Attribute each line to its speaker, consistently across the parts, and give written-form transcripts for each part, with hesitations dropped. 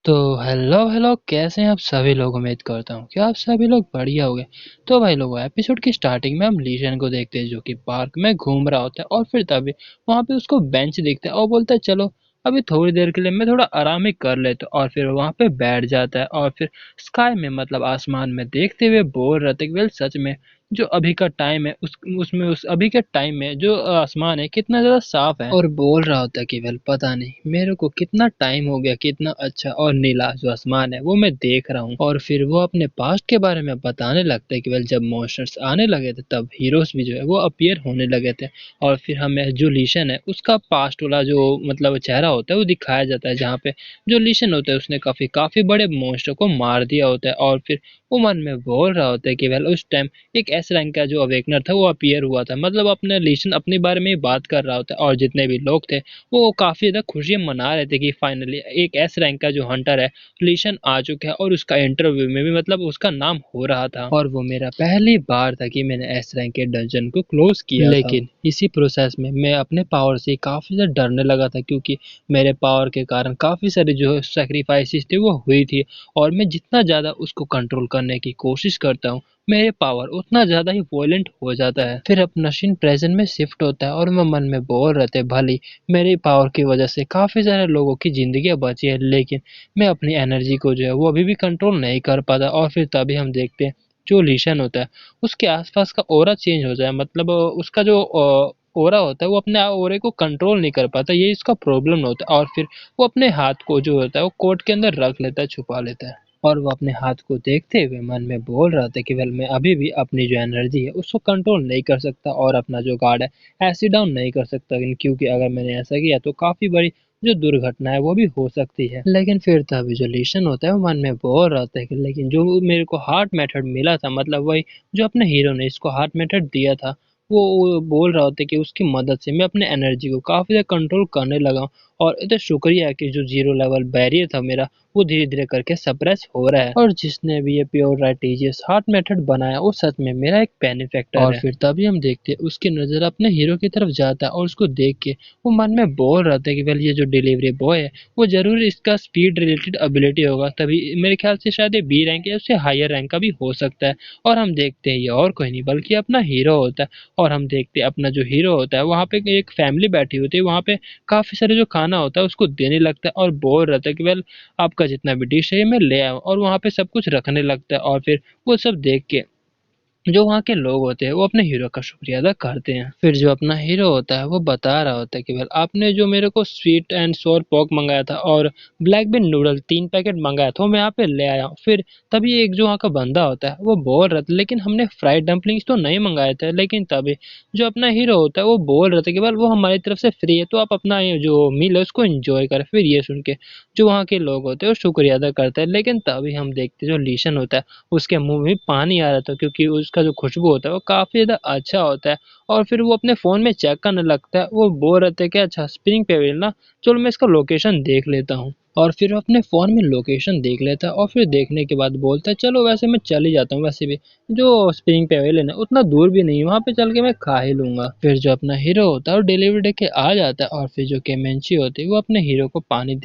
Speaker 1: तो hello hello, कैसे हैं आप सभी लोग। उम्मीद करता हूँ कि आप सभी लोग बढ़िया होंगे। तो भाई लोगों, एपिसोड की स्टार्टिंग में हम लीशन को देखते हैं जो कि पार्क में घूम रहा होता है और फिर तभी वहाँ पे उसको बेंच दिखता है और बोलता है चलो अभी थोड़ी देर के लिए मैं थोड़ा आराम ही कर लेता हूँ, और फिर वहाँ पे बैठ जाता है और फिर स्काई में मतलब आसमान में देखते हुए बोल रहे थे कि वेल सच में जो अभी का टाइम है उस अभी के टाइम में जो आसमान है कितना ज़्यादा साफ है, और बोल रहा होता है कि वेल पता नहीं मेरे को कितना टाइम हो गया, कितना अच्छा और नीला जो आसमान है वो मैं देख रहा हूँ। और फिर वो अपने पास्ट के बारे में बताने लगता है कि वेल जब मॉन्स्टर्स आने लगे थे तब हीरोज भी जो है वो अपीयर होने लगे थे, और फिर हमें जो लीशन है उसका पास्ट वाला जो मतलब चेहरा होता है वो दिखाया जाता है, जहाँ पे जो लीशन होता है उसने काफी काफी बड़े मॉन्स्टर को मार दिया होता है। और फिर वो मन में बोल रहा होता है कि वेल उस टाइम एक एस रैंक का जो अवेकनर था वो अपीयर हुआ था, मतलब अपने लीशन अपने बारे में ही बात कर रहा होता है, और जितने भी लोग थे वो काफी ज्यादा खुशियां मना रहे थे कि फाइनली एक एस रैंक का जो हंटर है लीशन आ चुका है, और उसका इंटरव्यू में भी मतलब उसका नाम हो रहा था, और वो मेरा पहली बार था कि मैंने एस रैंक के डंजन को क्लोज किया था। लेकिन इसी प्रोसेस में मैं अपने पावर से काफी ज्यादा डरने लगा था, क्योंकि मेरे पावर के कारण काफी सारी जो सेक्रीफाइसेस थी वो हुई थी, और मैं जितना ज्यादा उसको कंट्रोल करने की कोशिश करता हूँ मेरे पावर उतना ज्यादा ही वॉयलेंट हो जाता है। फिर अपना सीन प्रेजेंट में शिफ्ट होता है और मैं मन में बोल रहे थे भली मेरी पावर की वजह से काफी सारे लोगों की जिंदगी बची है, लेकिन मैं अपनी एनर्जी को जो है वो अभी भी कंट्रोल नहीं कर पाता। और फिर तभी हम देखते हैं जो लीशन होता है उसके आसपास का ओरा चेंज हो जाए, मतलब उसका जो ओरा होता है वो अपने ओरे को कंट्रोल नहीं कर पाता, ये इसका प्रॉब्लम होता है। और फिर वो अपने हाथ को जो होता है वो कोट के अंदर रख लेता है, छुपा लेता है, और वो अपने हाथ को देखते हुए मन में बोल रहा था कि वेल मैं अभी भी अपनी जो एनर्जी है उसको कंट्रोल नहीं कर सकता और अपना जो गार्ड है ऐसे डाउन नहीं कर सकता, क्योंकि अगर मैंने ऐसा किया तो काफी बड़ी जो दुर्घटना है वो भी हो सकती है। लेकिन फिर तभी जो लीशन होता है वो मन में बोल रहा था कि लेकिन जो मेरे को हार्ट मेथड मिला था, मतलब वही जो अपने हीरो ने इसको हार्ट मेथड दिया था, वो बोल रहा होता है कि उसकी मदद से मैं अपने एनर्जी को काफी ज्यादा कंट्रोल करने लगा हूँ, और इतना शुक्रिया है कि जो जीरो लेवल बैरियर था मेरा वो धीरे धीरे करके सप्रेस हो रहा है, और जिसने भी ये प्योर राइटिजियस हार्ट मेथड बनाया वो सच में मेरा एक बेनिफैक्टर है। और फिर तभी हम देखते हैं उसकी नजर अपने हीरो की तरफ जाता है, और उसको देख के वो मन में बोल रहा था कि वेल ये जो डिलीवरी बॉय है वो जरूर इसका स्पीड रिलेटेड एबिलिटी होगा, तभी मेरे ख्याल से शायद ये बी रैंक या उससे हायर रैंक का भी हो सकता है। और हम देखते हैं ये और कोई नहीं बल्कि अपना हीरो होता है, और हम देखते हैं अपना जो हीरो होता है वहाँ पे एक फैमिली बैठी होती है, वहाँ पे काफी सारे जो खाना होता है उसको देने लगता है, और बोल रहा था कि वेल आपका जितना भी डिश है ये मैं ले आऊँ, और वहाँ पे सब कुछ रखने लगता है। और फिर वो सब देख के जो वहाँ के लोग होते हैं वो अपने हीरो का शुक्रिया अदा करते हैं। फिर जो अपना हीरो होता है वो बता रहा होता है कि वेल आपने जो मेरे को स्वीट एंड सोर पॉक मंगाया था और ब्लैक बीन नूडल 3 पैकेट मंगाया था वो मैं यहाँ पे ले आया हूँ। फिर तभी एक जो वहाँ का बंदा होता है वो बोल रहा था लेकिन हमने फ्राइड डम्पलिंग्स तो नहीं मंगाए थे, लेकिन तभी जो अपना हीरो होता है वो बोल रहा था कि वेल वो हमारी तरफ से फ्री है तो आप अपना ये जो मील है उसको एंजॉय करें। फिर ये सुन के जो वहाँ के लोग होते हैं वो शुक्रिया अदा करते हैं, लेकिन तभी हम देखते हैं जो लीशन होता है उसके मुंह में पानी आ रहा था, क्योंकि उसका जो खुशबू होता है वो काफी ज्यादा अच्छा होता है। और फिर वो अपने फोन में चेक करने लगता है, वो बोल रहे थे कि अच्छा स्प्रिंग पेविलियन ना, चलो मैं इसका लोकेशन देख लेता हूँ। और फिर वो अपने फोन में लोकेशन देख लेता है, और फिर देखने के बाद बोलता है चलो वैसे मैं चल ही जाता हूँ, वैसे भी जो स्प्रिंग पेविलियन है उतना दूर भी नहीं है, वहाँ पे चल के मैं खा ही लूंगा। फिर जो अपना हीरो होता है वो डिलीवरी दे के आ जाता है, और फिर जो केमेंची होती है वो अपने हीरो को पानी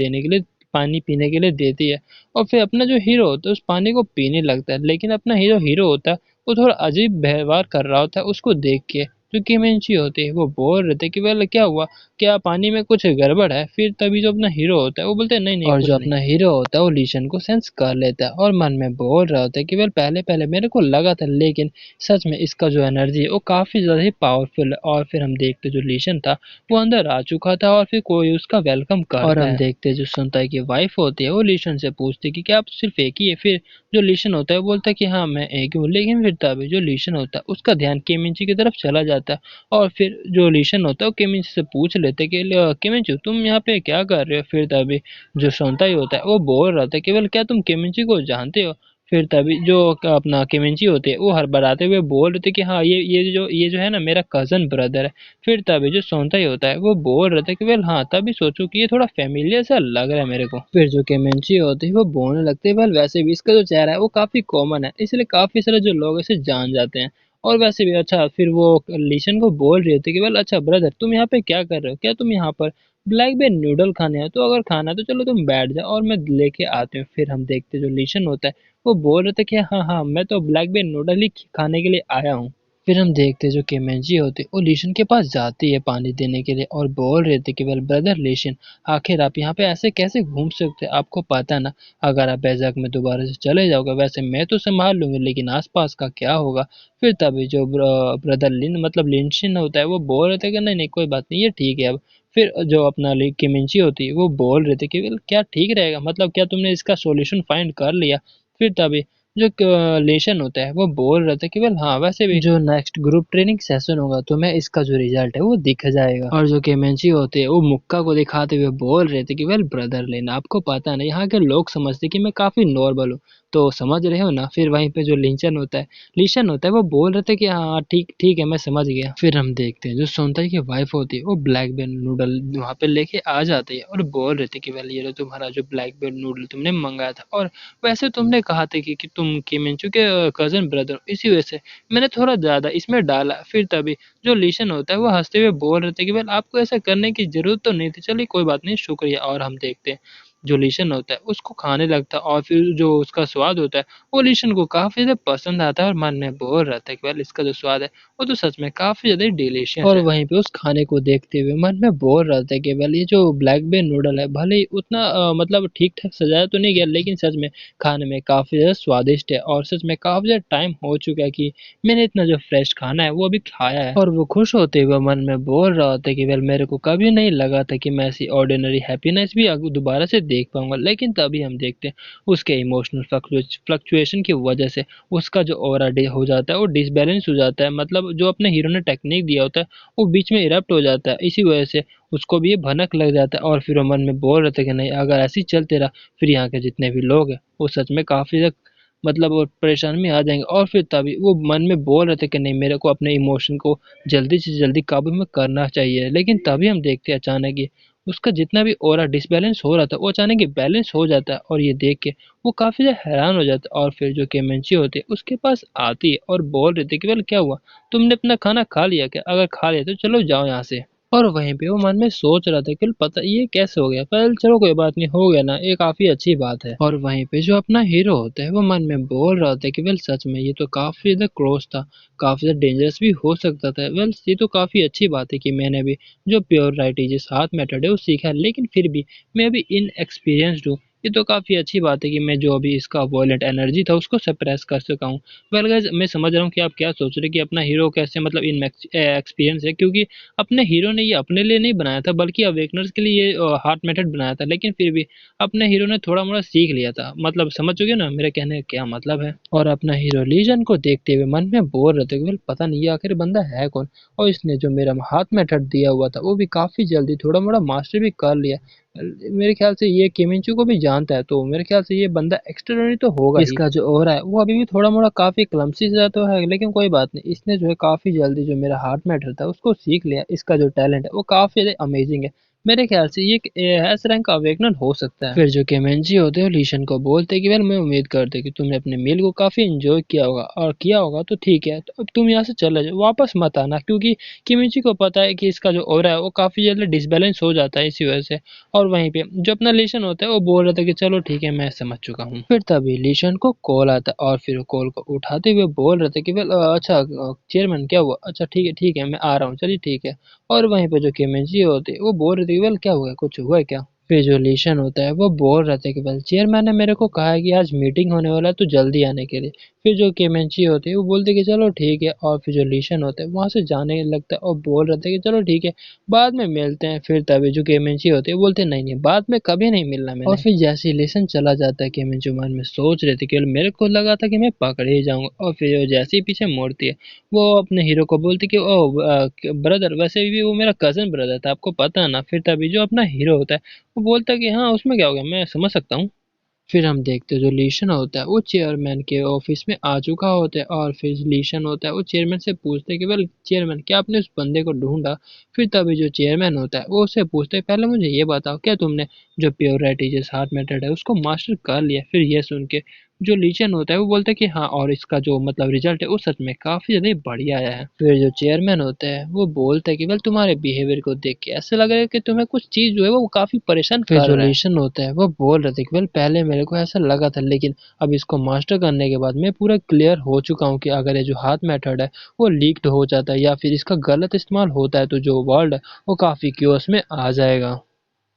Speaker 1: पीने के लिए देती है, और फिर अपना जो हीरो होता है उस पानी को पीने लगता है, लेकिन अपना हीरो हीरो होता है वो थोड़ा अजीब व्यवहार कर रहा होता है। उसको देख के जो किमेंची होती है वो बोल रहे थे कि वेल क्या हुआ, क्या पानी में कुछ गड़बड़ है। फिर तभी जो अपना हीरो होता है वो बोलते हैं नहीं नहीं और कुछ जो नहीं। अपना हीरो होता है वो लीशन को सेंस कर लेता है, और मन में बोल रहा होता है कि वेल पहले पहले मेरे को लगा था लेकिन सच में इसका जो एनर्जी है वो काफी ज्यादा ही पावरफुल है। और फिर हम देखते जो लीशन था वो अंदर आ चुका था, और फिर कोई उसका वेलकम करता है, और हम देखते जो सुनता की वाइफ होती है वो लीशन से पूछती कि क्या आप सिर्फ एक ही है। फिर जो लीशन होता है वो बोलता है कि हाँ मैं एक ही हूँ, लेकिन फिर तभी जो लीशन होता है उसका ध्यान केमिंची की तरफ चला जाता है, और फिर जो लीशन होता है वो केमिंची से पूछ लेते कि केमिंची तुम यहाँ पे क्या कर रहे हो। फिर तभी जो सोनताई होता है वो बोल रहा था कि केवल क्या तुम केमिंची को जानते हो। फिर तभी जो अपना केमिंची होते हैं वो हड़बड़ाते हुए बोल रहे थे कि हाँ ये जो है ना मेरा कजन ब्रदर है। फिर तभी जो सोनताई होता है वो बोल रहा था कि वेल हाँ, तभी सोचो कि ये थोड़ा फेमिलियर सा लग रहा है मेरे को। फिर जो केमेंची होती है वो बोलने लगते हैं वेल वैसे भी इसका जो चेहरा है वो काफी कॉमन है, इसलिए काफी सारे जो लोग इसे जान जाते हैं। और वैसे भी अच्छा, फिर वो लीशन को बोल रहे थे कि वेल अच्छा ब्रदर तुम यहाँ पे क्या कर रहे हो, क्या तुम यहाँ पर ब्लैकबेरी नूडल खाने हैं, तो अगर खाना है तो चलो तुम बैठ जाओ और मैं लेके आती हूँ। फिर हम देखते जो लीशन होता है वो बोल रहे थे कि हाँ हाँ मैं तो ब्लैकबेरी नूडल ही खाने के लिए आया हूँ। फिर हम देखते जो केमेंजी होते वो लीशन के पास जाती है पानी देने के लिए और बोल रहे थे कि वेल ब्रदर लीशन, आखिर आप यहाँ पे ऐसे कैसे घूम सकते, आपको पता ना अगर आप बैजक में दोबारा से चले जाओगे, वैसे मैं तो संभाल लूंगी लेकिन आसपास का क्या होगा। फिर तभी जो ब्रदर लिन मतलब लिंशन होता है वो बोल रहे थे कि नहीं नहीं कोई बात नहीं, ये ठीक है अब। फिर जो अपना किमिंची होती है वो बोल रहे थे कि वेल क्या ठीक रहेगा, मतलब क्या तुमने इसका सॉल्यूशन फाइंड कर लिया। फिर तभी जो लेशन होता है वो बोल रहा था कि वेल हाँ वैसे भी जो नेक्स्ट ग्रुप ट्रेनिंग सेशन होगा तो मैं इसका जो रिजल्ट है वो दिख जाएगा। और जो केमेंची होते हैं वो मुक्का को दिखाते हुए बोल रहे थे कि वेल ब्रदर लेन, आपको पता नहीं यहाँ के लोग समझते कि मैं काफी नॉर्मल हूँ, तो समझ रहे हो ना। फिर वहीं पे जो लिशन होता है वो बोल रहे थे कि हाँ ठीक ठीक है मैं समझ गया। फिर हम देखते हैं जो सोनताई की वाइफ होती है वो ब्लैक बेन नूडल वहाँ पे लेके आ जाती है और बोल रहे थे कि वेल ये लो तुम्हारा जो ब्लैक बेन नूडल तुमने मंगाया था, और वैसे तुमने कहा था कि तुम किमिंचू के कजन ब्रदर हो, इसी वजह से मैंने थोड़ा ज़्यादा इसमें डाला। फिर तभी जो लीशन होता है वो हंसते हुए बोल रहे थे कि वेल आपको ऐसा करने की ज़रूरत तो नहीं थी, चलिए कोई बात नहीं शुक्रिया। और हम देखते हैं जो लीशन होता है उसको खाने लगता है और फिर जो उसका स्वाद होता है वो लीशन को काफ़ी ज़्यादा पसंद आता है और मन में बोल रहा था कि वेल इसका जो स्वाद है वो तो सच में काफ़ी ज़्यादा डिलीशियस और है। वहीं पे उस खाने को देखते हुए मन में बोल रहा था कि वेल ये जो ब्लैक बेन नूडल है भले ही उतना मतलब ठीक ठाक सजाया तो नहीं गया, लेकिन सच में खाने में काफ़ी ज़्यादा स्वादिष्ट है और सच में काफ़ी ज़्यादा टाइम हो चुका है कि मैंने इतना जो फ्रेश खाना है वो अभी खाया है। और वो खुश होते हुए मन में बोल रहा था कि वेल मेरे को कभी नहीं लगा था कि मैं ऐसी ऑर्डिनरी हैप्पीनेस भी दोबारा से देख पाऊंगा। लेकिन तभी हम देखते हैं उसके इमोशनल फ्लक्चुएशन की वजह से उसका जो ऑरा डे हो जाता है वो डिसबैलेंस हो जाता है, मतलब जो अपने हीरो ने टेक्निक दिया होता है वो बीच में इरप्ट हो जाता है। इसी वजह से उसको भी ये भनक लग जाता है और फिर वो मन में बोल रहे थे कि नहीं अगर ऐसे ही चलते रहा फिर यहाँ के जितने भी लोग हैं वो सच में काफ़ी ज़्यादा मतलब वो परेशान में आ जाएंगे। और फिर तभी वो मन में बोल रहे थे कि नहीं मेरे को अपने इमोशन को जल्दी से जल्दी काबू में करना चाहिए। लेकिन तभी हम देखते हैं अचानक ही उसका जितना भी ऑरा डिसबैलेंस हो रहा था वो अचानक ही बैलेंस हो जाता है और ये देख के वो काफ़ी ज़्यादा हैरान हो जाता है। और फिर जो केमेंची होती है उसके पास आती है और बोल रही थी कि वेल क्या हुआ, तुमने अपना खाना खा लिया क्या, अगर खा लिया तो चलो जाओ यहाँ से। और वहीं पे वो मन में सोच रहा था कि पता ये कैसे हो गया, पर चलो कोई बात नहीं हो गया ना, ये काफी अच्छी बात है। और वहीं पे जो अपना हीरो होता है वो मन में बोल रहा था कि वेल सच में ये तो काफी ज्यादा क्लोज था, काफी ज्यादा डेंजरस भी हो सकता था। वेल ये तो काफी अच्छी बात है कि मैंने भी जो प्योर राइट जिस हाथ मेथड है वो सीखा है, लेकिन फिर भी मैं अभी इन एक्सपीरियंस्ड हूँ। ये तो काफ़ी अच्छी बात है कि मैं जो अभी इसका वॉयलेंट एनर्जी था उसको सप्रेस कर सका हूँ। वेल गाइस मैं समझ रहा हूँ कि आप क्या सोच रहे हैं कि अपना हीरो कैसे मतलब इन एक्सपीरियंस है, क्योंकि अपने हीरो ने ये अपने लिए नहीं बनाया था बल्कि अवेकनर्स के लिए ये हार्ट मेथड बनाया था। लेकिन फिर भी अपने हीरो ने थोड़ा मोड़ा सीख लिया था, मतलब समझ चुके ना मेरे कहने का क्या मतलब है। और अपना हीरो लीजन को देखते हुए मन में बोल रहे थे कि "वेल, पता नहीं ये आखिर बंदा है कौन, और इसने जो मेरा हाथ मेथड दिया हुआ था वो भी काफी जल्दी थोड़ा मोड़ा मास्टर भी कर लिया। मेरे ख्याल से ये केमिंचू को भी जानता है, तो मेरे ख्याल से ये बंदा एक्स्ट्राऑर्डिनरी तो होगा ही। इसका जो ऑरा है वो अभी भी थोड़ा मोड़ा काफी क्लमसी सा तो है, लेकिन कोई बात नहीं, इसने जो है काफी जल्दी जो मेरा हार्ट मैटर था उसको सीख लिया। इसका जो टैलेंट है वो काफी ज्यादा अमेजिंग है। मेरे ख्याल से ये एस रैंक का अवेकनर हो सकता है। फिर जो केमेंजी होते हैं लीशन को बोलते हैं कि वेल मैं उम्मीद करते कि तुमने अपने मील को काफी एंजॉय किया होगा, और किया होगा तो ठीक है, तो अब तुम यहाँ से चले जाओ, वापस मत आना, क्योंकि केमेंजी को पता है कि इसका जो ऑरा है वो काफी जल्दी डिसबैलेंस हो जाता है इसी वजह से। और वहीं पे जो अपना लीशन होता है वो बोल रहा था कि चलो ठीक है मैं समझ चुका हूँ। फिर तभी लीशन को कॉल आता है और फिर कॉल को उठाते हुए बोल रहे थे कि वेल अच्छा चेयरमैन क्या हुआ, अच्छा ठीक है मैं आ रहा हूँ, चलिए ठीक है। और वहीं पे जो केमेंजी होती है वो बोल रही थी वेल क्या हुआ, कुछ हुआ है क्या। फिर जो लीशन होता है वो बोल रहा था कि वेल चेयरमैन ने मेरे को कहा है कि आज मीटिंग होने वाला है तो जल्दी आने के लिए। फिर जो केमेंची होती है वो बोलते कि चलो ठीक है, और फिर जो लीशन होता है वहां से जाने लगता है और बोल रहे थे कि चलो ठीक है बाद में मिलते हैं। फिर तभी जो केमेंची होती है बोलते नहीं नहीं बाद में कभी नहीं मिलना मैंने। और फिर जैसे ही लेसन चला जाता है केमेंची मन में सोच रहे थे कि मेरे को लगा था कि मैं पकड़ ही जाऊंगा। और फिर वो जैसे ही पीछे मोड़ती है वो अपने हीरो को बोलती कि ओ ब्रदर, वैसे भी वो मेरा कजन ब्रदर था, आपको पता है ना। फिर तभी जो अपना हीरो होता है वो बोलता है कि हाँ उसमें क्या हो गया, मैं समझ सकता हूँ। फिर हम देखते हैं जो लीशन होता है वो चेयरमैन के ऑफिस में आ चुका होता है और फिर लीशन होता है वो चेयरमैन से पूछते हैं कि वेल चेयरमैन क्या आपने उस बंदे को ढूंढा। फिर तभी जो चेयरमैन होता है वो उससे पूछते हैं पहले मुझे ये बताओ क्या तुमने जो प्योरिटी जिस हार्ट मेथड है उसको मास्टर कर लिया। फिर ये सुन के जो लीचन होता है वो बोलता है कि हाँ, और इसका जो मतलब रिजल्ट है वो सच में काफी ज्यादा बढ़िया आया है। फिर जो चेयरमैन होता है वो बोलता है कि वेल तुम्हारे बिहेवियर को देख के ऐसा लग रहा है कि तुम्हें कुछ चीज जो है वो काफी परेशान फिर कर जो रहा है। लीशन होता है वो बोल रहे थे कि वेल पहले मेरे को ऐसा लगा था, लेकिन अब इसको मास्टर करने के बाद मैं पूरा क्लियर हो चुका हूँ कि अगर ये जो हाथ मेथड है वो लीक्ड हो जाता है या फिर इसका गलत इस्तेमाल होता है तो जो वर्ल्ड है वो काफी क्योस में आ जाएगा।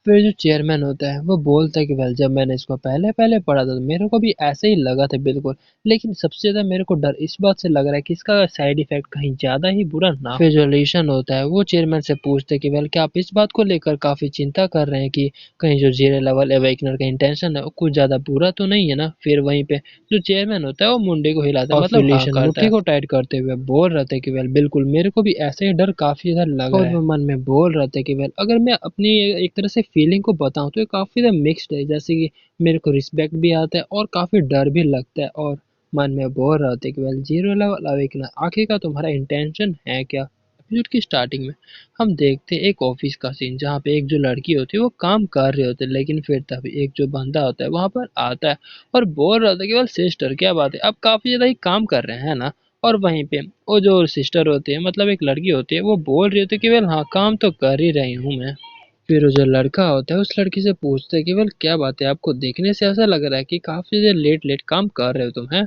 Speaker 1: फिर जो चेयरमैन होता है वो बोलता है कि वेल जब मैंने इसको पहले पहले पढ़ा था तो मेरे को भी ऐसे ही लगा था बिल्कुल, लेकिन सबसे ज्यादा मेरे को डर इस बात से लग रहा है कि इसका साइड इफेक्ट कहीं ज्यादा ही बुरा ना हो। फिर जो लीशन होता है वो चेयरमैन से पूछते हैं कि वेल क्या आप इस बात को लेकर काफी चिंता कर रहे हैं कि कहीं जो जीरो लेवल अवेकनर का इंटेंशन है वो कुछ ज्यादा बुरा तो नहीं है ना। फिर वहीं पे जो चेयरमैन होता है वो मुंडे को हिलाता है, मतलब लीशन मुट्ठी को टाइट करते हुए बोल रहे थे कि वेल बिल्कुल मेरे को भी ऐसे ही डर काफी ज्यादा लग रहा है। और वो मन में बोल रहे थे कि वेल अगर मैं अपनी एक तरह से फीलिंग को बताऊं तो ये काफी ज्यादा मिक्स्ड है, जैसे कि मेरे को रिस्पेक्ट भी आता है और काफी डर भी लगता है। और मन में बोल रहे थे कि वेल जीरो लेवल अवेकनर आखिर का तुम्हारा इंटेंशन है क्या। एपिसोड की स्टार्टिंग में हम देखते हैं एक ऑफिस का सीन जहाँ पे एक जो लड़की होती है वो काम कर रहे होते हैं, लेकिन फिर तभी एक जो बंदा होता है वहां पर आता है और बोल रहा था कि वेल सिस्टर क्या बात है, आप काफी ज्यादा ही काम कर रहे हैं ना। और वहीं पे वो जो सिस्टर होती है मतलब एक लड़की होती है वो बोल रही होती है कि वेल हाँ काम तो कर ही रही हूँ मैं। फिर वो जो लड़का होता है उस लड़की से पूछता है कि वेल क्या बात है, आपको देखने से ऐसा लग रहा है कि काफी देर लेट लेट काम कर रहे हो तुम हैं।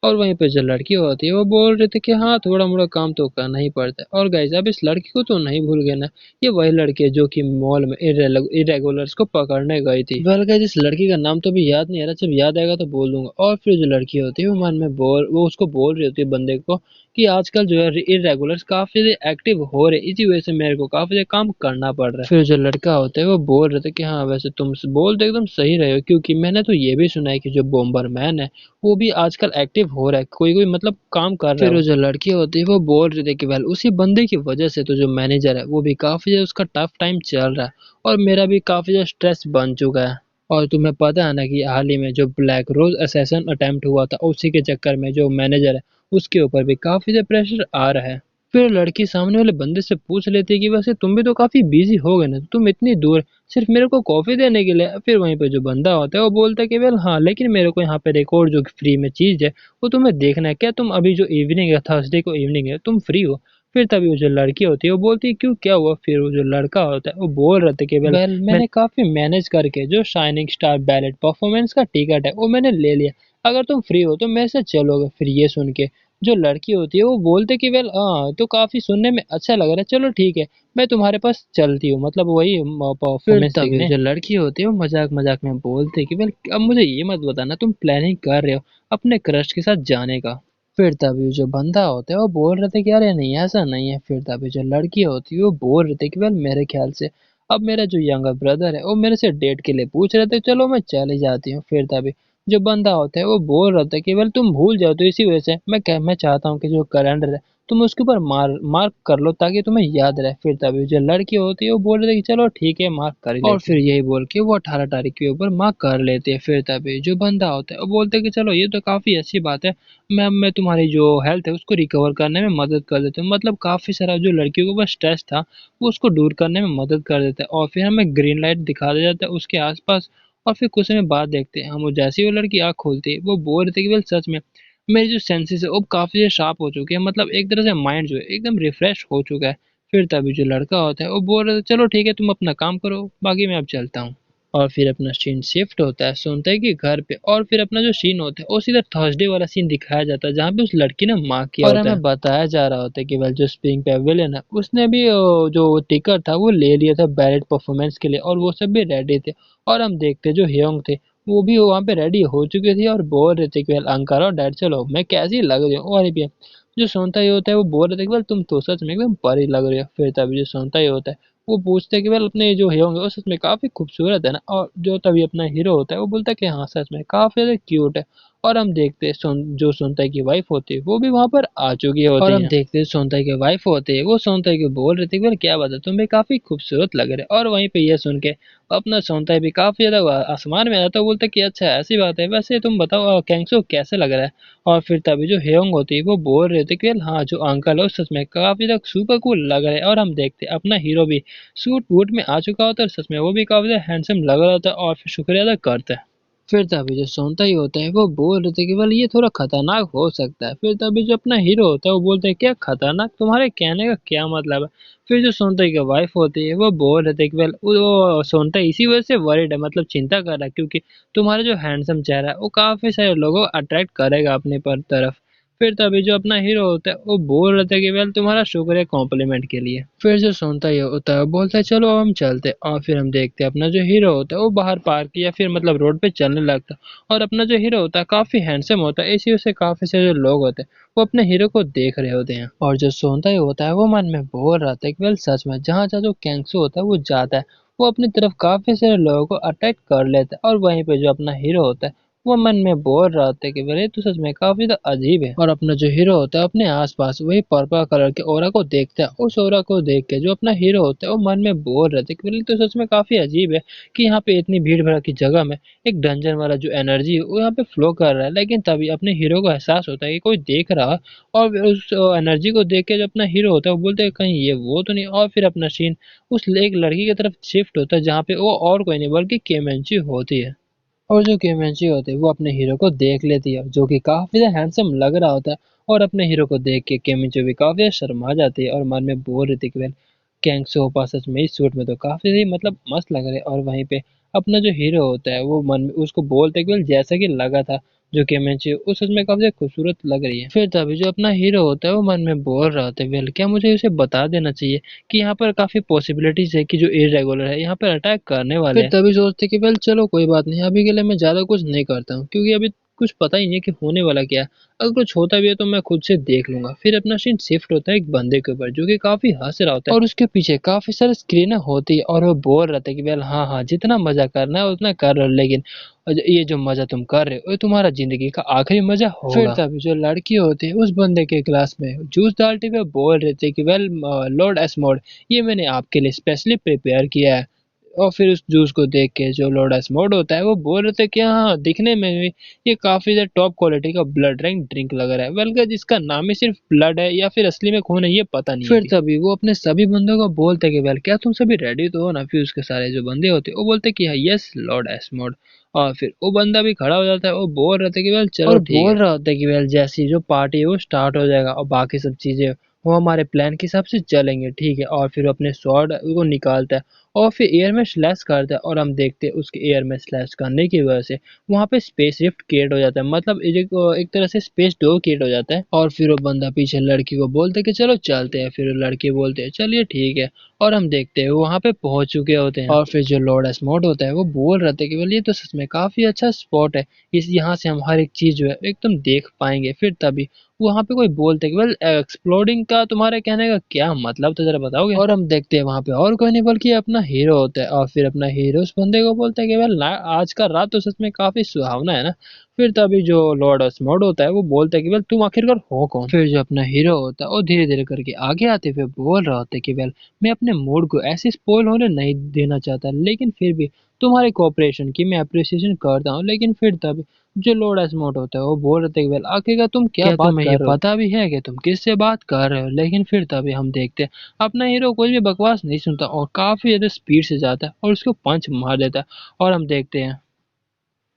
Speaker 1: और वहीं पे जो लड़की होती है वो बोल रही थी कि हाँ थोड़ा मोड़ा काम तो करना ही पड़ता है। और गाइस अब इस लड़की को तो नहीं भूल गए ना, ये वही लड़की है जो कि मॉल में इरेगुलर्स को पकड़ने गई थी। वेल गाइस इस लड़की का नाम तो भी याद नहीं आ रहा, जब याद आएगा तो बोल दूंगा। और फिर जो लड़की होती है वो मन में वो उसको बोल रही होती है बंदे को कि आजकल जो है इरेगुलर्स काफी एक्टिव हो रहे, इसी वजह से मेरे को काफी ज्यादा काम करना पड़ रहा है। फिर जो लड़का होता है वो बोल रहे थे कि हाँ वैसे तुम बोल तो एकदम सही रहे हो, क्योंकि मैंने तो ये भी सुना है कि जो बॉम्बर मैन है वो भी आजकल एक्टिव हो रहा है, कोई कोई मतलब काम कर रहा है। फिर वो जो लड़की होती है वो बोल रही थी कि वेल उसी बंदे की वजह से तो जो मैनेजर है वो भी काफी ज्यादा उसका टफ टाइम चल रहा है और मेरा भी काफी ज्यादा स्ट्रेस बन चुका है। और तुम्हें पता है ना कि हाल ही में जो ब्लैक रोज असैसन अटेम्प्ट हुआ था उसी के चक्कर में जो मैनेजर है उसके ऊपर भी काफी ज्यादा प्रेशर आ रहा है। फिर लड़की सामने वाले बंदे से पूछ लेती है कि वैसे तुम भी तो काफी बिजी हो गए ना, तुम इतनी दूर सिर्फ मेरे को कॉफी देने के लिए। फिर वहीं पे जो बंदा होता है वो बोलता है कि वेल हाँ लेकिन मेरे को यहाँ पे रिकॉर्ड जो फ्री में चीज है वो तुम्हें देखना है क्या, तुम अभी जो इवनिंग है थर्सडे को इवनिंग है तुम फ्री हो। फिर तभी वो जो लड़की होती है वो बोलती है क्यों क्या हुआ। फिर वो जो लड़का होता है वो बोल रहा था कि वेल मैंने काफी मैनेज करके जो शाइनिंग स्टार बैलेट परफॉर्मेंस का टिकट है वो मैंने ले लिया, अगर तुम फ्री हो तो मेरे साथ चलोगे। फिर ये सुन के जो लड़की होती है वो बोलते कि वेल हाँ तो काफी सुनने में अच्छा लग रहा है, चलो ठीक है मैं तुम्हारे पास चलती हूँ, मतलब वही परफॉर्मेंस देखने। जो लड़की होती है वो मजाक मजाक में बोलते कि वेल अब मुझे ये मत बताना तुम प्लानिंग कर रहे हो अपने क्रश के साथ जाने का। फिर तभी जो बंदा होता है वो बोल रहे थे कि अरे नहीं ऐसा नहीं है। फिर तभी जो लड़की होती है वो बोल रहे थे कि वेल मेरे ख्याल से अब मेरा जो यंगर ब्रदर है वो मेरे से डेट के लिए पूछ रहे थे, चलो मैं चली जाती हूँ। फिर तभी जो बंदा होता है वो बोल रहा था कि वेल तुम भूल जाओ तो इसी वजह से मैं चाहता हूँ कि जो कैलेंडर है तुम उसके ऊपर मार्क कर लो ताकि तुम्हें याद रहे। फिर तभी जो लड़की होती है वो बोल रही थी कि चलो ठीक है मार्क कर लेते, और फिर यही बोल के वो 18 तारीख के ऊपर मार्क कर लेते हैं। फिर तभी जो बंदा होता है वो बोलते हैं कि चलो ये तो काफी अच्छी बात है, मैं तुम्हारी जो हेल्थ है उसको रिकवर करने में मदद कर देता हूँ, मतलब काफी सारा जो लड़कियों के ऊपर स्ट्रेस था वो उसको दूर करने में मदद कर देता है। और फिर हमें ग्रीन लाइट दिखा दिया जाता है उसके आसपास। और फिर कुछ समय बाद देखते हैं हम वो जैसे ही वो लड़की आँख खोलती है वो बोल रही थी कि वेल सच में मेरी जो सेंसेस है वो काफी शार्प हो चुकी है, मतलब एक तरह से माइंड जो है एकदम रिफ्रेश हो चुका है। फिर तभी जो लड़का होता है वो बोल रहा था चलो ठीक है तुम अपना काम करो बाकी मैं अब चलता हूँ। और फिर अपना सीन शिफ्ट होता है सुनता है कि घर पे, और फिर अपना जो सीन होता है वो सीधा थर्सडे वाला सीन दिखाया जाता है जहाँ पे उस लड़की ने मार्क किया और होता है। हमें बताया जा रहा होता है कि वेल जो स्प्रिंग पेविलियन है उसने भी जो टिकट था वो ले लिया था बैलेट परफॉर्मेंस के लिए और वो सब भी रेडी थे। और हम देखते जो ह्योंग थे वो भी वहाँ पे रेडी हो चुके थे और बोल रहे थे कि वेल अंकल और डैड चलो मैं कैसी लग रही हूँ। और भी जो सोनता ही होता है वो बोल रहे थे कि वेल तुम तो सच में एकदम परी लग रही हो। फिर तभी जो सोनता ही होता है वो पूछते हैं कि वेल अपने जो हीरो होंगे वो सच में काफी खूबसूरत है ना। और जो तभी अपना हीरो होता है वो बोलता है कि हाँ सच में काफी ज्यादा क्यूट है। और हम देखते हैं जो सोनताई की वाइफ होती है वो भी वहां पर आ चुकी होती है। और हम देखते हैं सोनताई की वाइफ होती है वो सोनताई को बोल रही थी कि क्या बात है तुम भी काफी खूबसूरत लग रहे, और वहीं पे ये सुन के अपना सोनताई भी काफी ज्यादा आसमान में आता है, बोलता है कि अच्छा ऐसी बात है, वैसे तुम बताओ कैंगसो कैसे लग रहा है। और फिर तभी जो हेयोंग होती है वो बोल रहे थे कि हाँ जो अंकल है वो सच में काफी ज्यादा सुपर कूल लग रहे हैं। और हम देखते हैं अपना हीरो भी सूट वूट में आ चुका होता है, सच में वो भी काफी हैंडसम लग रहा होता है और फिर शुक्रिया अदा करता है। फिर तभी जो सोनता ही होता है वो बोल रहे थे कि बोले ये थोड़ा खतरनाक हो सकता है। फिर तभी जो अपना हीरो होता है वो बोलते हैं क्या खतरनाक, तुम्हारे कहने का क्या मतलब है। फिर जो सोनता की वाइफ होती है वो बोल रहे थे कि वेल वो सोनता इसी वजह से वरिड है, मतलब चिंता कर रहा है क्योंकि तुम्हारा जो हैंडसम चेहरा है वो काफी सारे लोगों को अट्रैक्ट करेगा अपने पर तरफ। फिर तभी जो अपना हीरो होता है वो बोल रहे थे कि वेल तुम्हारा शुक्र है कॉम्प्लीमेंट के लिए। फिर जो सुनता ही होता है वो बोलता है चलो अब हम चलते हैं, और फिर हम देखते हैं अपना जो हीरो होता है वो बाहर पार्क या फिर मतलब रोड पे चलने लगता है। और अपना जो हीरो होता है काफी हैंडसम होता है, इसी वजह से काफी सारे जो लोग होते हैं वो अपने हीरो को देख रहे होते हैं। और जो सोनता ही होता है वो मन में बोल रहा था कि वेल सच में जहाँ जहाँ जो कैंसो होता है वो जाता है वो अपनी तरफ काफी सारे लोगों को अट्रैक्ट कर लेता है। और वहीं पे जो अपना हीरो होता है वो मन में बोल रहा था कि अरे तो सच में काफी तो अजीब है। और अपना जो हीरो होता है अपने आसपास वही पर्पल कलर के ओरा को देखता है। उस ओरा को देख के जो अपना हीरो होता है वो मन में बोल रहे थे कि अरे तो सच में काफी अजीब है कि यहाँ पे इतनी भीड़ भड़की जगह में एक डंजन वाला जो एनर्जी है वो यहाँ पे फ्लो कर रहा है। लेकिन तभी अपने हीरो को एहसास होता है कि कोई देख रहा है, और उस एनर्जी को देख के जो अपना हीरो होता है वो बोलते हैं कहीं ये वो तो नहीं। और फिर अपना सीन उस एक लड़की की तरफ शिफ्ट होता है जहाँ पे वो और कोई नहीं बल्कि केमेंची होती है। और जो केमेंची होती है वो अपने हीरो को देख लेती है जो कि काफी हैंडसम लग रहा होता है। और अपने हीरो को देख के केमेंची भी काफी शर्मा जाती है और मन में बोल रही थी कि वेल कैंग सोपा सच में इस सूट में तो काफी ही मतलब मस्त लग रहे हैं। और वहीं पे अपना जो हीरो होता है वो मन में उसको बोलते कि वेल जैसा कि लगा था जो केमेंची उस सच में काफी खूबसूरत लग रही है। फिर तभी जो अपना हीरो होता है वो मन में बोल रहा होता है वेल क्या मुझे उसे बता देना चाहिए कि यहाँ पर काफी पॉसिबिलिटीज है कि जो इरेगुलर है यहाँ पर अटैक करने वाले हैं। फिर तभी सोचते कि वेल चलो कोई बात नहीं, अभी के लिए मैं ज्यादा कुछ नहीं करता हूँ क्योंकि अभी कुछ पता ही नहीं है कि होने वाला क्या है। अगर कुछ होता भी है तो मैं खुद से देख लूंगा। फिर अपना सीन शिफ्ट होता है एक बंदे के ऊपर जो कि काफी हंस रहा होता है और उसके पीछे काफी सारे स्क्रीनें होती है और वो बोल रहा था कि वेल हाँ हाँ जितना मजा करना है उतना कर लो, लेकिन ये जो मजा तुम कर रहे हो ये तुम्हारा जिंदगी का आखिरी मजा होगा। फिर तभी जो लड़की होती है उस बंदे के क्लास में जूस डालते हुए बोल रहे थे कि वेल लॉर्ड एस्मोड ये मैंने आपके लिए स्पेशली प्रिपेयर किया है। और फिर उस जूस को देख के जो लॉर्ड एस्मोड होता है वो बोल रहे थे कि हाँ दिखने में भी ये काफी ज्यादा टॉप क्वालिटी का ब्लड रैंक ड्रिंक लग रहा है, बल्कि जिसका नाम ही सिर्फ ब्लड है या फिर असली में खून है ये पता नहीं। फिर तभी वो अपने सभी बंदों को बोलते कि वेल क्या तुम सभी रेडी तो हो ना। फिर उसके सारे जो बंदे होते वो बोलते कि हाँ यस लॉर्ड एस्मोड। और फिर वो बंदा भी खड़ा हो जाता है, वो बोल रहा था कि वेल चलो और ठीक बोल रहा होता है कि वेल जैसी जो पार्टी है वो स्टार्ट हो जाएगा और बाकी सब चीजें वो हमारे प्लान के हिसाब से चलेंगे ठीक है। और फिर अपने स्वॉर्ड को निकालता है और फिर एयर में स्लैश करता है और हम देखते हैं उसके एयर में स्लैश करने की वजह से वहाँ पे स्पेस रिफ्ट क्रिएट हो जाता है, मतलब एक तरह से स्पेस डोर क्रिएट हो जाता है। और फिर वो बंदा पीछे लड़की को बोलते है कि चलो चलते हैं, फिर वो लड़की बोलते है चलिए ठीक है। और हम देखते हैं वो वहाँ पे पहुंच चुके होते हैं और फिर जो लॉर्ड एस्मोड होता है वो बोल रहे थे कि बोले ये तो सच में काफी अच्छा स्पॉट है, इस यहाँ से हम हर एक चीज जो है एकदम देख पाएंगे। फिर तभी वहाँ पे कोई बोलते हैं कि वेल एक्सप्लोडिंग का तुम्हारे कहने का क्या मतलब तो जरा बताओगे। और हम देखते हैं वहाँ पे और कोई नहीं बल्कि अपना हीरो होता है और फिर अपना हीरो उस बंदे को बोलता है कि वेल आज का रात तो सच में काफी सुहावना है ना। फिर तभी जो लॉर्ड ऑसमोड होता है वो बोलता है कि वेल तुम आखिरकार हो कौन। फिर जो अपना हीरो होता है वो धीरे धीरे करके आगे आते हुए बोल रहा होता है कि वेल मैं अपने मूड को ऐसे स्पॉइल होने नहीं देना चाहता, लेकिन फिर भी तुम्हारे कोऑपरेशन की मैं अप्रिसिएशन करता हूँ। लेकिन फिर तब जो लॉर्ड एस्मोट होता है वो बोल रहे थे कि वेल आखिरकार तुम क्या बात तुम्हें कर ये रहे हो, पता भी है कि तुम किससे बात कर रहे हो। लेकिन फिर तभी हम देखते हैं अपना हीरो कोई भी बकवास नहीं सुनता और काफी ज्यादा स्पीड से जाता है और उसको पंच मार देता है। और हम देखते हैं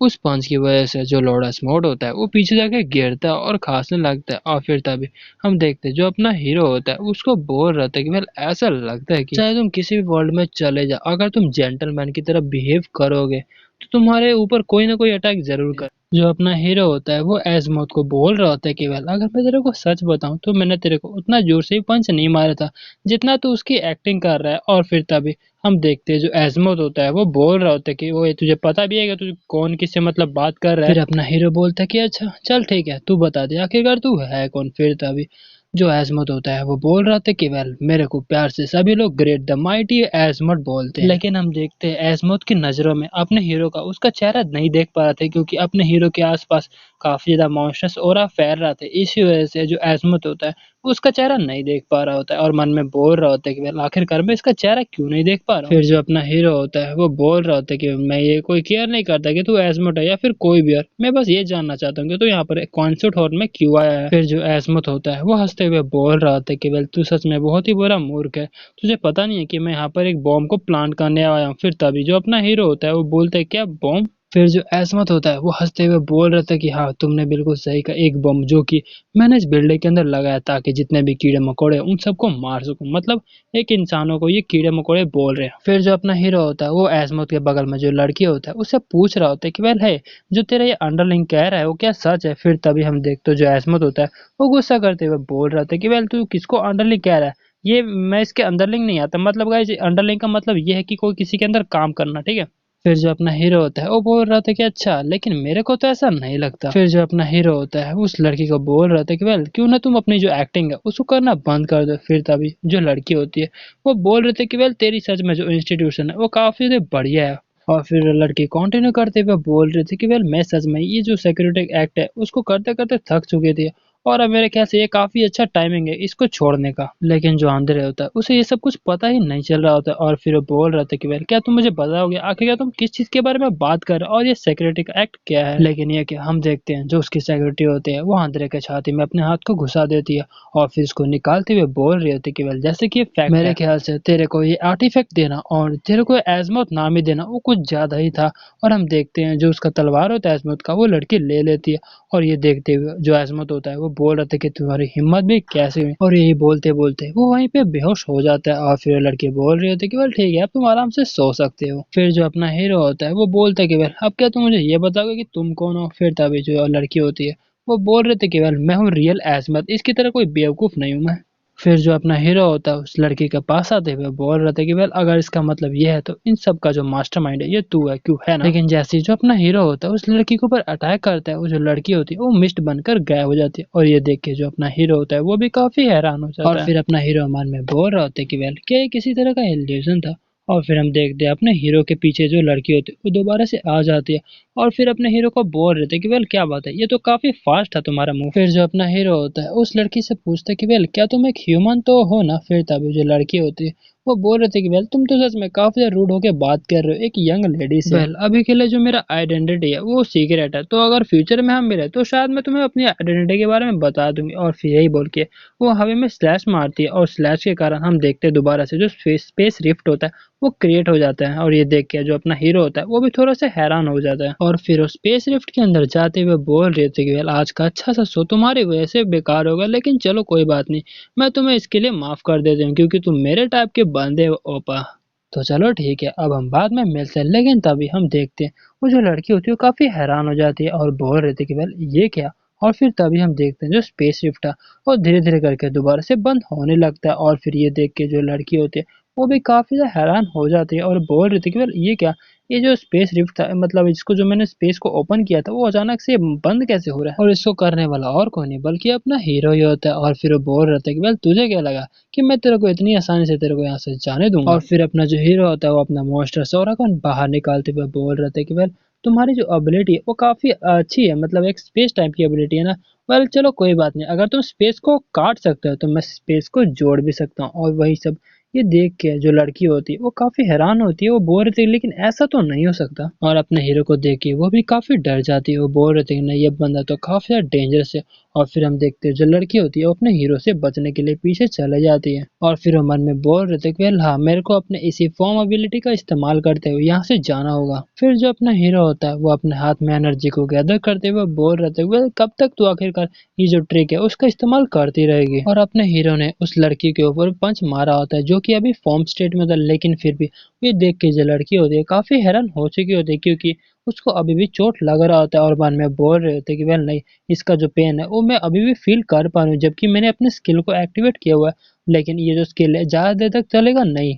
Speaker 1: उस पंच की वजह से जो लॉर्ड एस्मोड होता है वो पीछे जाके गिरता है और खांसने लगता है। और फिर तभी हम देखते हैं जो अपना हीरो होता है उसको बोल रहा था कि वेल ऐसा लगता है कि चाहे तुम किसी भी वर्ल्ड में चले जाओ अगर तुम जेंटलमैन की तरह बिहेव करोगे तो तुम्हारे ऊपर कोई ना कोई अटैक जरूर कर। जो अपना हीरो होता है वो एजमोथ को बोल रहा होता है कि वेल अगर मैं तेरे को सच बताऊं तो मैंने तेरे को उतना जोर से पंच नहीं मारा था जितना तू उसकी एक्टिंग कर रहा है। और फिर तभी हम देखते हैं जो एजमोथ होता है वो बोल रहा होता है कि वो तुझे पता भी है कि तू कौन किससे मतलब बात कर रहा है। फिर अपना हीरो बोलता है कि अच्छा चल ठीक है तू बता दे आखिरकार तू है कौन। फिर तभी जो एजमत होता है वो बोल रहा था कि वेल मेरे को प्यार से सभी लोग ग्रेट द माइटी एजमत बोलते हैं। लेकिन हम देखते हैं एजमत की नजरों में अपने हीरो का उसका चेहरा नहीं देख पा रहे थे क्योंकि अपने हीरो के आसपास काफी ज्यादा मॉन्स्टर्स ऑरा फैल रहा था। इसी वजह से जो एजमत होता है उसका चेहरा नहीं देख पा रहा होता है और मन में बोल रहा होता है कि वेल आखिरकार मैं इसका चेहरा क्यों नहीं देख पा रहा हूँ। फिर जो अपना हीरो होता है वो बोल रहा होता है कि मैं ये कोई केयर नहीं करता कि तू एजमत है या फिर कोई भी है, मैं बस ये जानना चाहता हूँ कि तू यहाँ पर कॉन्सर्ट हॉल में क्यों आया है। फिर जो एजमत होता है वो हंसते हुए बोल रहा था कि वेल तू सच में बहुत ही बुरा मूर्ख है, तुझे पता नहीं है कि मैं यहाँ पर एक बॉम्ब को प्लांट करने आया हूँ। फिर तभी जो अपना हीरो होता है वो बोलता है क्या बॉम्ब। फिर जो एस्मत होता है वो हंसते हुए बोल रहा था कि हाँ तुमने बिल्कुल सही कहा, एक बम जो कि मैंने इस बिल्डिंग के अंदर लगाया ताकि जितने भी कीड़े मकोड़े उन सबको मार सकूं, मतलब एक इंसानों को ये कीड़े मकोड़े बोल रहे हैं। फिर जो अपना हीरो होता है वो एस्मत के बगल में जो लड़की होता है उससे पूछ रहा होता है कि वेल है जो तेरा ये अंडरलिंग कह रहा है वो क्या सच है। फिर तभी हम देखते हो जो एस्मत होता है वो गुस्सा करते हुए बोल रहा था कि वेल तू किसको अंडरलिंग कह रहा है, ये मैं इसके अंडरलिंग नहीं आता, मतलब गाइस अंडरलिंग का मतलब ये है कि कोई किसी के अंदर काम करना, ठीक है। फिर जो अपना हीरो होता है वो बोल रहा था कि अच्छा लेकिन मेरे को तो ऐसा नहीं लगता। फिर जो अपना हीरो होता है उस लड़की को बोल रहा था कि वेल क्यों ना तुम अपनी जो एक्टिंग है उसको करना बंद कर दो। फिर तभी जो लड़की होती है वो बोल रहे थे कि वेल तेरी सच में जो इंस्टीट्यूशन है वो काफी बढ़िया है। और फिर लड़की कंटिन्यू करते हुए बोल रही थी कि वेल मैं सच में ये जो सिक्योरिटी एक्ट है उसको करते करते थक चुके थे और अब मेरे ख्याल से ये काफी अच्छा टाइमिंग है इसको छोड़ने का। लेकिन जो आंद्रे होता है उसे ये सब कुछ पता ही नहीं चल रहा होता और फिर वो बोल रहा था कि वेल क्या तुम मुझे बताओगे आखिर तुम किस चीज के बारे में बात कर रहे हो और ये सिक्योरिटी का एक्ट क्या है। लेकिन ये कि हम देखते हैं जो उसकी सिक्योरिटी होती है वो आंद्रे के छाती में अपने हाथ को घुसा देती है और फिर उसको निकालते हुए बोल रही होती है कि वेल जैसे कि फैक्ट मेरे ख्याल से तेरे को ये आर्टिफैक्ट देना और तेरे को एजमत नाम ही देना वो कुछ ज्यादा ही था। और हम देखते हैं जो उसका तलवार होता है एजमत का वो लड़की ले लेती है और ये देखते हुए जो अजमत होता है वो बोल रहा था कि तुम्हारी हिम्मत भी कैसे हुई, और यही बोलते बोलते वो वहीं पे बेहोश हो जाता है और फिर लड़के बोल रहे होते कि वेल ठीक है अब तुम आराम से सो सकते हो। फिर जो अपना हीरो होता है वो बोलता है कि वेल अब क्या तुम मुझे ये बताओगे कि तुम कौन हो। फिर तभी जो लड़की होती है वो बोल रहे थे कि वेल मैं हूँ रियल अजमत, इसकी तरह कोई बेवकूफ नहीं हूँ मैं। फिर जो अपना हीरो होता है उस लड़की के पास आते हुए बोल रहा था कि वेल अगर इसका मतलब ये है तो इन सब का जो मास्टरमाइंड है ये तू है, क्यों है ना। लेकिन जैसे ही जो अपना हीरो होता है उस लड़की के ऊपर अटैक करता है वो जो लड़की होती है वो मिस्ट बनकर गायब हो जाती है और ये देख के जो अपना हीरो होता है वो भी काफी हैरान हो जाता है और फिर अपना हीरो मन में बोल रहा होता है कि वेल क्या ये किसी तरह का इल्यूजन था। और फिर हम देखते हैं अपने हीरो के पीछे जो लड़की होती है वो दोबारा से आ जाती है और फिर अपने हीरो को बोल रहे थे कि वेल क्या बात है ये तो काफी फास्ट था तुम्हारा मूव। फिर जो अपना हीरो होता है उस लड़की से पूछता है कि वेल क्या तुम एक ह्यूमन तो हो ना। फिर तभी जो लड़की होती है वो बोल रहे थे कि वेल तुम तो सच में काफी ज्यादा रूड होके बात कर रहे हो एक यंग लेडी से। वेल अभी के लिए जो मेरा आइडेंटिटी है वो सीक्रेट है, तो अगर फ्यूचर में हम मिले तो शायद मैं तुम्हें अपनी आइडेंटिटी के बारे में बता दूंगी। और फिर यही बोल के वो हवा में स्लैश मारती है और स्लैश के कारण हम देखते हैं दोबारा से जो स्पेस रिफ्ट होता है वो क्रिएट हो जाता है और ये देख के जो अपना हीरो होता है वो भी थोड़ा सा हैरान हो जाता है और फिर वो स्पेस रिफ्ट के अंदर जाते हुए बोल रहे थे कि वेल आज का अच्छा सा शो तुम्हारी वजह से बेकार होगा, लेकिन चलो कोई बात नहीं, मैं तुम्हें इसके लिए माफ कर देती हूँ क्योंकि तुम मेरे टाइप के बंदे हो ओपा। तो चलो ठीक है अब हम बाद में मिलते हैं। लेकिन तभी हम देखते हैं वो जो लड़की होती है वो काफी हैरान हो जाती है और बोल रही थी कि वेल ये क्या। और फिर तभी हम देखते हैं जो स्पेस शिफ्ट है वो धीरे धीरे करके दोबारा से बंद होने लगता है और फिर ये देख के जो लड़की होती है वो भी काफी ज्यादा हैरान हो जाती है और बोल रही थी कि वेल ये क्या, ये जो स्पेस रिफ्ट था मतलब इसको जो मैंने स्पेस को ओपन किया था वो अचानक से बंद कैसे हो रहा है। और इसको करने वाला और कोई नहीं बल्कि अपना हीरो ही होता है और फिर वो बोल रहा था कि वेल तुझे क्या लगा कि मैं तेरे को इतनी आसानी से तेरे को यहाँ से जाने दूंगा। और फिर अपना जो हीरो होता है वो अपना मॉन्स्टर सोरा को बाहर निकालते हुए बोल रहा था कि वेल तुम्हारी जो एबिलिटी है वो काफी अच्छी है, मतलब एक स्पेस टाइप की एबिलिटी है ना। वेल चलो कोई बात नहीं, अगर तुम स्पेस को काट सकते हो तो मैं स्पेस को जोड़ भी सकता हूँ। और वही सब ये देख के जो लड़की होती है वो काफी हैरान होती है, वो बोल रही थी लेकिन ऐसा तो नहीं हो सकता। और अपने हीरो को देख के वो भी काफी डर जाती है, वो बोल रहे थे कि नहीं ये बंदा तो काफी ज्यादा डेंजरस है। और फिर हम देखते हैं जो लड़की होती है वो अपने हीरो से बचने के लिए पीछे चले जाती है और फिर वो मन में बोल रहे थे कि वेल हाँ मेरे को अपने इसी फॉर्म एबिलिटी का इस्तेमाल करते हुए यहाँ से जाना होगा। फिर जो अपना हीरो होता है वो अपने हाथ में एनर्जी को गैदर करते हुए बोल रहे थे वेल कब तक तू आखिरकार ये जो ट्रिक है उसका इस्तेमाल करती रहेगी। और अपने हीरो ने उस लड़की के ऊपर पंच मारा होता है जो कि अभी फॉर्म स्टेट में था, लेकिन फिर भी ये देख के जो लड़की होती है काफी हैरान हो चुकी होती है क्योंकि उसको अभी भी चोट लग रहा होता है और मन में बोल रहे होते कि वेल नहीं इसका जो पेन है वो मैं अभी भी फील कर पा रही हूँ जबकि मैंने अपने स्किल को एक्टिवेट किया हुआ है, लेकिन ये जो स्किल है ज्यादा देर तक चलेगा नहीं।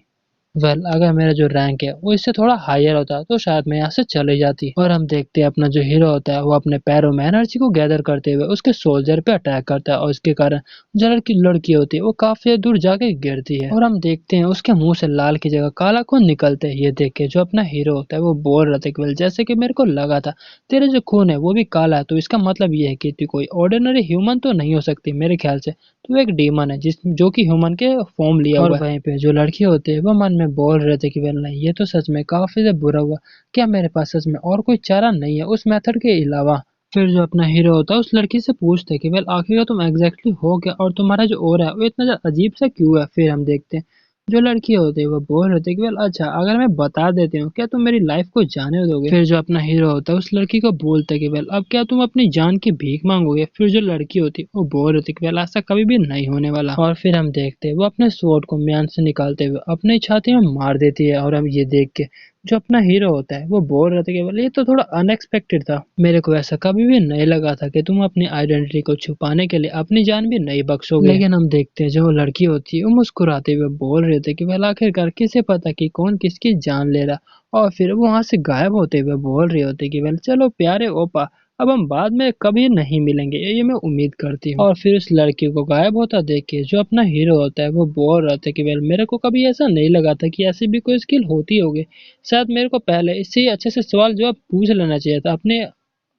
Speaker 1: अगर मेरा जो रैंक है वो इससे थोड़ा हायर होता तो शायद मैं यहाँ से चले जाती। और हम देखते हैं अपना जो हीरो होता है वो अपने पैरों में एनर्जी को गैदर करते हुए उसके सोल्जर पे अटैक करता है और उसके कारण जो लड़की लड़की होती है वो काफी दूर जाके गिरती है और हम देखते हैं उसके मुंह से लाल की जगह काला खून निकलते हैं। ये देख के जो अपना हीरो होता है वो बोल रहा था कि वेल जैसे कि मेरे को लगा था तेरे जो खून है वो भी काला है, तो इसका मतलब ये है कि तू कोई ऑर्डिनरी ह्यूमन तो नहीं हो सकती, मेरे ख्याल से तो एक डीमन है जिस जो कि ह्यूमन के फॉर्म लिया हुआ है। और वहीं पे जो लड़की होते हैं वो मन में बोल रहे थे कि वेल नहीं ये तो सच में काफी ज्यादा बुरा हुआ, क्या मेरे पास सच में और कोई चारा नहीं है उस मेथड के अलावा। फिर जो अपना हीरो होता है उस लड़की से पूछते कि वेल आखिर तुम एग्जैक्टली हो क्या और तुम्हारा जो ओरा है वो इतना ज्यादा अजीब सा क्यों है। फिर हम देखते हैं जो लड़की होती है वो बोल रही थी कि वेल अच्छा अगर मैं बता देती हूँ क्या तुम मेरी लाइफ को जाने दोगे। फिर जो अपना हीरो होता है उस लड़की को बोलता है कि वेल अब क्या तुम अपनी जान की भीख मांगोगे। फिर जो लड़की होती है वो बोल रही थी कि वेल ऐसा कभी भी नहीं होने वाला। और फिर हम देखते हैं वो अपने स्वॉर्ड को म्यान से निकालते हुए अपनी छाती में मार देती है। और हम ये देख के जो अपना हीरो होता है वो बोल रहा था कि बोले ये तो थोड़ा अनएक्सपेक्टेड था। मेरे को ऐसा कभी भी नहीं लगा था कि तुम अपनी आइडेंटिटी को छुपाने के लिए अपनी जान भी नहीं बख्शोगे। लेकिन हम देखते हैं जो लड़की होती है वो मुस्कुराते हुए बोल रहे थे कि वह आखिरकार किसे पता कि कौन किसकी जान ले रहा। और फिर वो वहां से गायब होते हुए बोल रहे होते कि वेल चलो प्यारे ओपा अब हम बाद में कभी नहीं मिलेंगे ये मैं उम्मीद करती हूँ। और फिर उस लड़की को गायब होता देख के जो अपना हीरो होता है वो बोल रहा था कि वेल मेरे को कभी ऐसा नहीं लगा था कि ऐसी भी कोई स्किल होती होगी। शायद मेरे को पहले इससे अच्छे से सवाल जवाब पूछ लेना चाहिए था अपने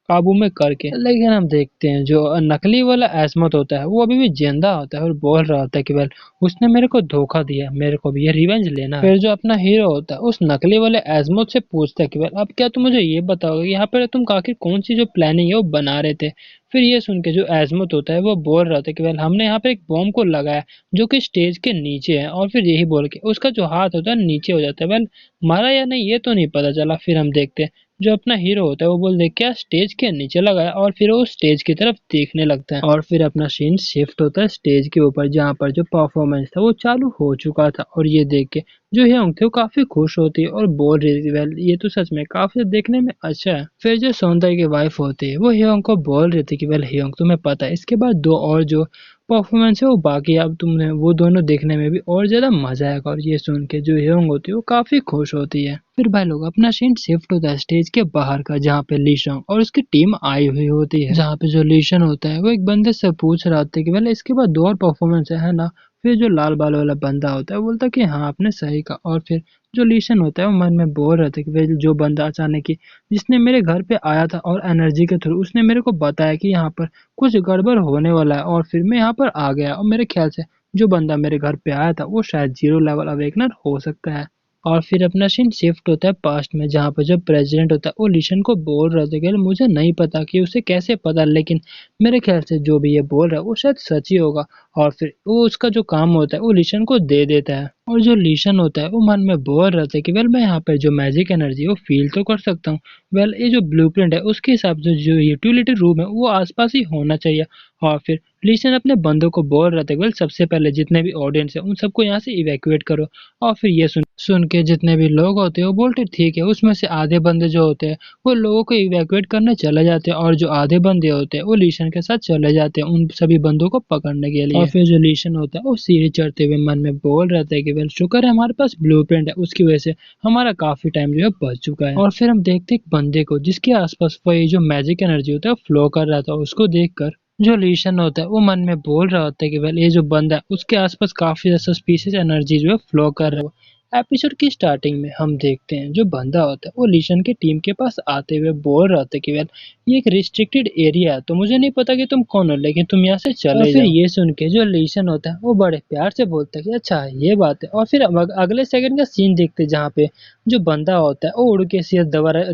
Speaker 1: काबू में करके। लेकिन हम देखते हैं जो नकली वाला एस्मत होता है वो अभी भी जिंदा होता है और बोल रहा होता है कि वेल उसने मेरे को धोखा दिया मेरे को भी ये रिवेंज लेना है। फिर जो अपना हीरो होता है उस नकली वाले एस्मत से पूछता है कि वेल अब क्या तुम मुझे ये बताओगे यहाँ पर तुम आखिर कौन सी जो प्लानिंग है वो बना रहे थे। फिर ये सुन के जो एस्मत होता है वो बोल रहा था कि वेल हमने यहाँ पर एक बॉम्ब को लगाया जो कि स्टेज के नीचे है। और फिर यही बोल के उसका जो हाथ होता है नीचे हो जाता है। वेल मारा या नहीं ये तो नहीं पता चला। फिर हम देखते हैं जो अपना हीरो होता है वो बोल दे क्या स्टेज के नीचे लगाया। और फिर वो स्टेज की तरफ देखने लगता है। और फिर अपना सीन शिफ्ट होता है स्टेज के ऊपर जहाँ पर जो परफॉर्मेंस था वो चालू हो चुका था। और ये देख के जो ह्योंग थे वो काफी खुश होती है और बोल रही थी वेल ये तो सच में काफी देखने में अच्छा है। फिर जो सौंदर्य की वाइफ होती है वो ह्योंग को बोल रही थी कि वेल ह्योंग तुम्हें पता है इसके बाद दो और जो परफॉर्मेंस है वो बाकी है अब तुमने वो दोनों देखने में भी और ज्यादा मजा आएगा। और ये सुन के जो ह्योंग होती है वो काफी खुश होती है। फिर भाई लोग अपना सीन शिफ्ट होता है स्टेज के बाहर का जहाँ पे लीशंग और उसकी टीम आई हुई होती है। जहाँ पे जो लीशन होता है वो एक बंदे से पूछ रहा होता है कि वेल इसके बाद दो और परफॉर्मेंस है ना। फिर जो लाल बाल वाला बंदा होता है वो बोलता है कि हाँ आपने सही कहा। और फिर जो लीशन होता है वो मन में बोल रहा था कि वेल जो बंदा अचानक ही जिसने मेरे घर पे आया था और एनर्जी के थ्रू उसने मेरे को बताया कि यहाँ पर कुछ गड़बड़ होने वाला है। और फिर मैं यहाँ पर आ गया और मेरे ख्याल से जो बंदा मेरे घर पे आया था वो शायद जीरो लेवल अवेकनर हो सकता है। और फिर अपना सीन शिफ्ट होता है पास्ट में जहाँ पर जब प्रेसिडेंट होता है वो लिशन को बोल रहा था कि मुझे नहीं पता कि उसे कैसे पता लेकिन मेरे ख्याल से जो भी ये बोल रहा है वो शायद सच ही होगा। और फिर वो उसका जो काम होता है वो लिशन को दे देता है। और जो लिशन होता है वो मन में बोल रहा था कि वेल मैं यहाँ पर जो मैजिक एनर्जी वो फील तो कर सकता हूँ। वेल ये जो ब्लूप्रिंट है उसके हिसाब से जो यूटिलिटी रूम है वो आसपास ही होना चाहिए। और फिर लिशन अपने बंदों को बोल रहा था वेल सबसे पहले जितने भी ऑडियंस है उन सबको यहाँ से इवैक्यूएट करो। और फिर ये सुन के जितने भी लोग होते हैं वो बोलते ठीक है। उसमें से आधे बंदे जो होते हैं वो लोगों को इवैक्यूएट करने चले जाते हैं और जो आधे बंदे होते हैं वो लीशन के साथ चले जाते हैं उन सभी बंदों को पकड़ने के लिए। और फिर जो लीशन होता है वो सीढ़ी चढ़ते हुए मन में बोल रहा था कि वेल शुक्र है हमारे पास ब्लूप्रिंट है उसकी वजह से हमारा काफी टाइम जो है बच चुका है। और फिर हम देखते एक बंदे को जिसके आसपास वही जो मैजिक एनर्जी होता है फ्लो कर रहा था उसको देखकर जो लीशन होता है वो मन में बोल रहा होता है कि वेल ये जो बंदा है उसके आसपास काफी ज्यादा सस्पिशियस एनर्जी जो है फ्लो कर रहा है। एपिसोड की स्टार्टिंग में हम देखते हैं जो बंदा होता है वो लीशन की टीम के पास आते हुए बोल रहा था कि वेल ये एक रिस्ट्रिक्टेड एरिया है तो मुझे नहीं पता कि तुम कौन हो लेकिन तुम यहाँ से चले जाओ। फिर ये सुन के जो लीशन होता है वो बड़े प्यार से बोलता है कि अच्छा ये बात है। और फिर अगले सेकंड का सीन देखते हैं जहाँ पे जो बंदा होता है वो उड़ के सीधे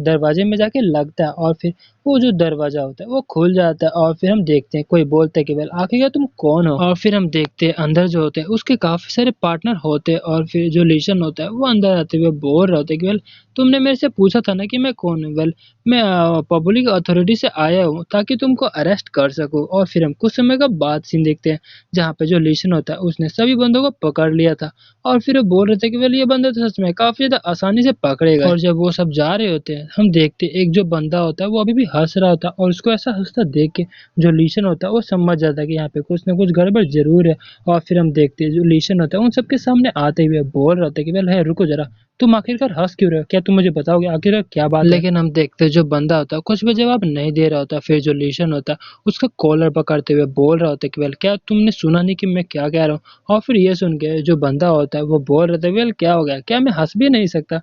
Speaker 1: दरवाजे में जाके लगता है। और फिर वो जो दरवाजा होता है वो खुल जाता है। और फिर हम देखते हैं कोई बोलता है कि वेल आखिर तुम कौन हो। और फिर हम देखते हैं अंदर जो होते हैं उसके काफी सारे पार्टनर होते हैं। और फिर जो लीशन होता है वो अंदर आते हुए बोल रहा होता है कि वेल तुमने मेरे से पूछा था ना कि मैं कौन हूँ। वेल मैं पब्लिक अथॉरिटी से आया हूँ ताकि तुमको अरेस्ट कर सकूँ। और फिर हम कुछ समय का बाद सीन देखते हैं जहाँ पे जो लीशन होता है उसने सभी बंदों को पकड़ लिया था। और फिर वो बोल रहे थे कि वेल ये बंदा तो सच में काफी ज्यादा आसानी से पकड़े गए। और जब वो सब जा रहे होते हैं हम देखते हैं एक जो बंदा होता है वो अभी भी हंस रहा होता है और उसको ऐसा हंसता देख के जो लीशन होता है वो समझ जाता है कि यहाँ पे कुछ ना कुछ गड़बड़ जरूर है। और फिर हम देखते हैं जो लीशन होता है उन सबके सामने आते हुए बोल रहा होता है कि वेल है रुको जरा तुम आखिरकार हंस क्यों रहे हो क्या तुम मुझे बताओगे आखिरकार क्या बात है। लेकिन हम देखते हैं जो बंदा होता है कुछ भी जवाब नहीं दे रहा होता। फिर जो लीशन होता है उसका कॉलर पकड़ते हुए बोल रहा होता है कि वेल क्या तुमने सुना नहीं कि मैं क्या कह रहा हूँ। और फिर ये सुन के जो बंदा होता है वो बोल रहा था वेल क्या हो गया क्या मैं हंस भी नहीं सकता।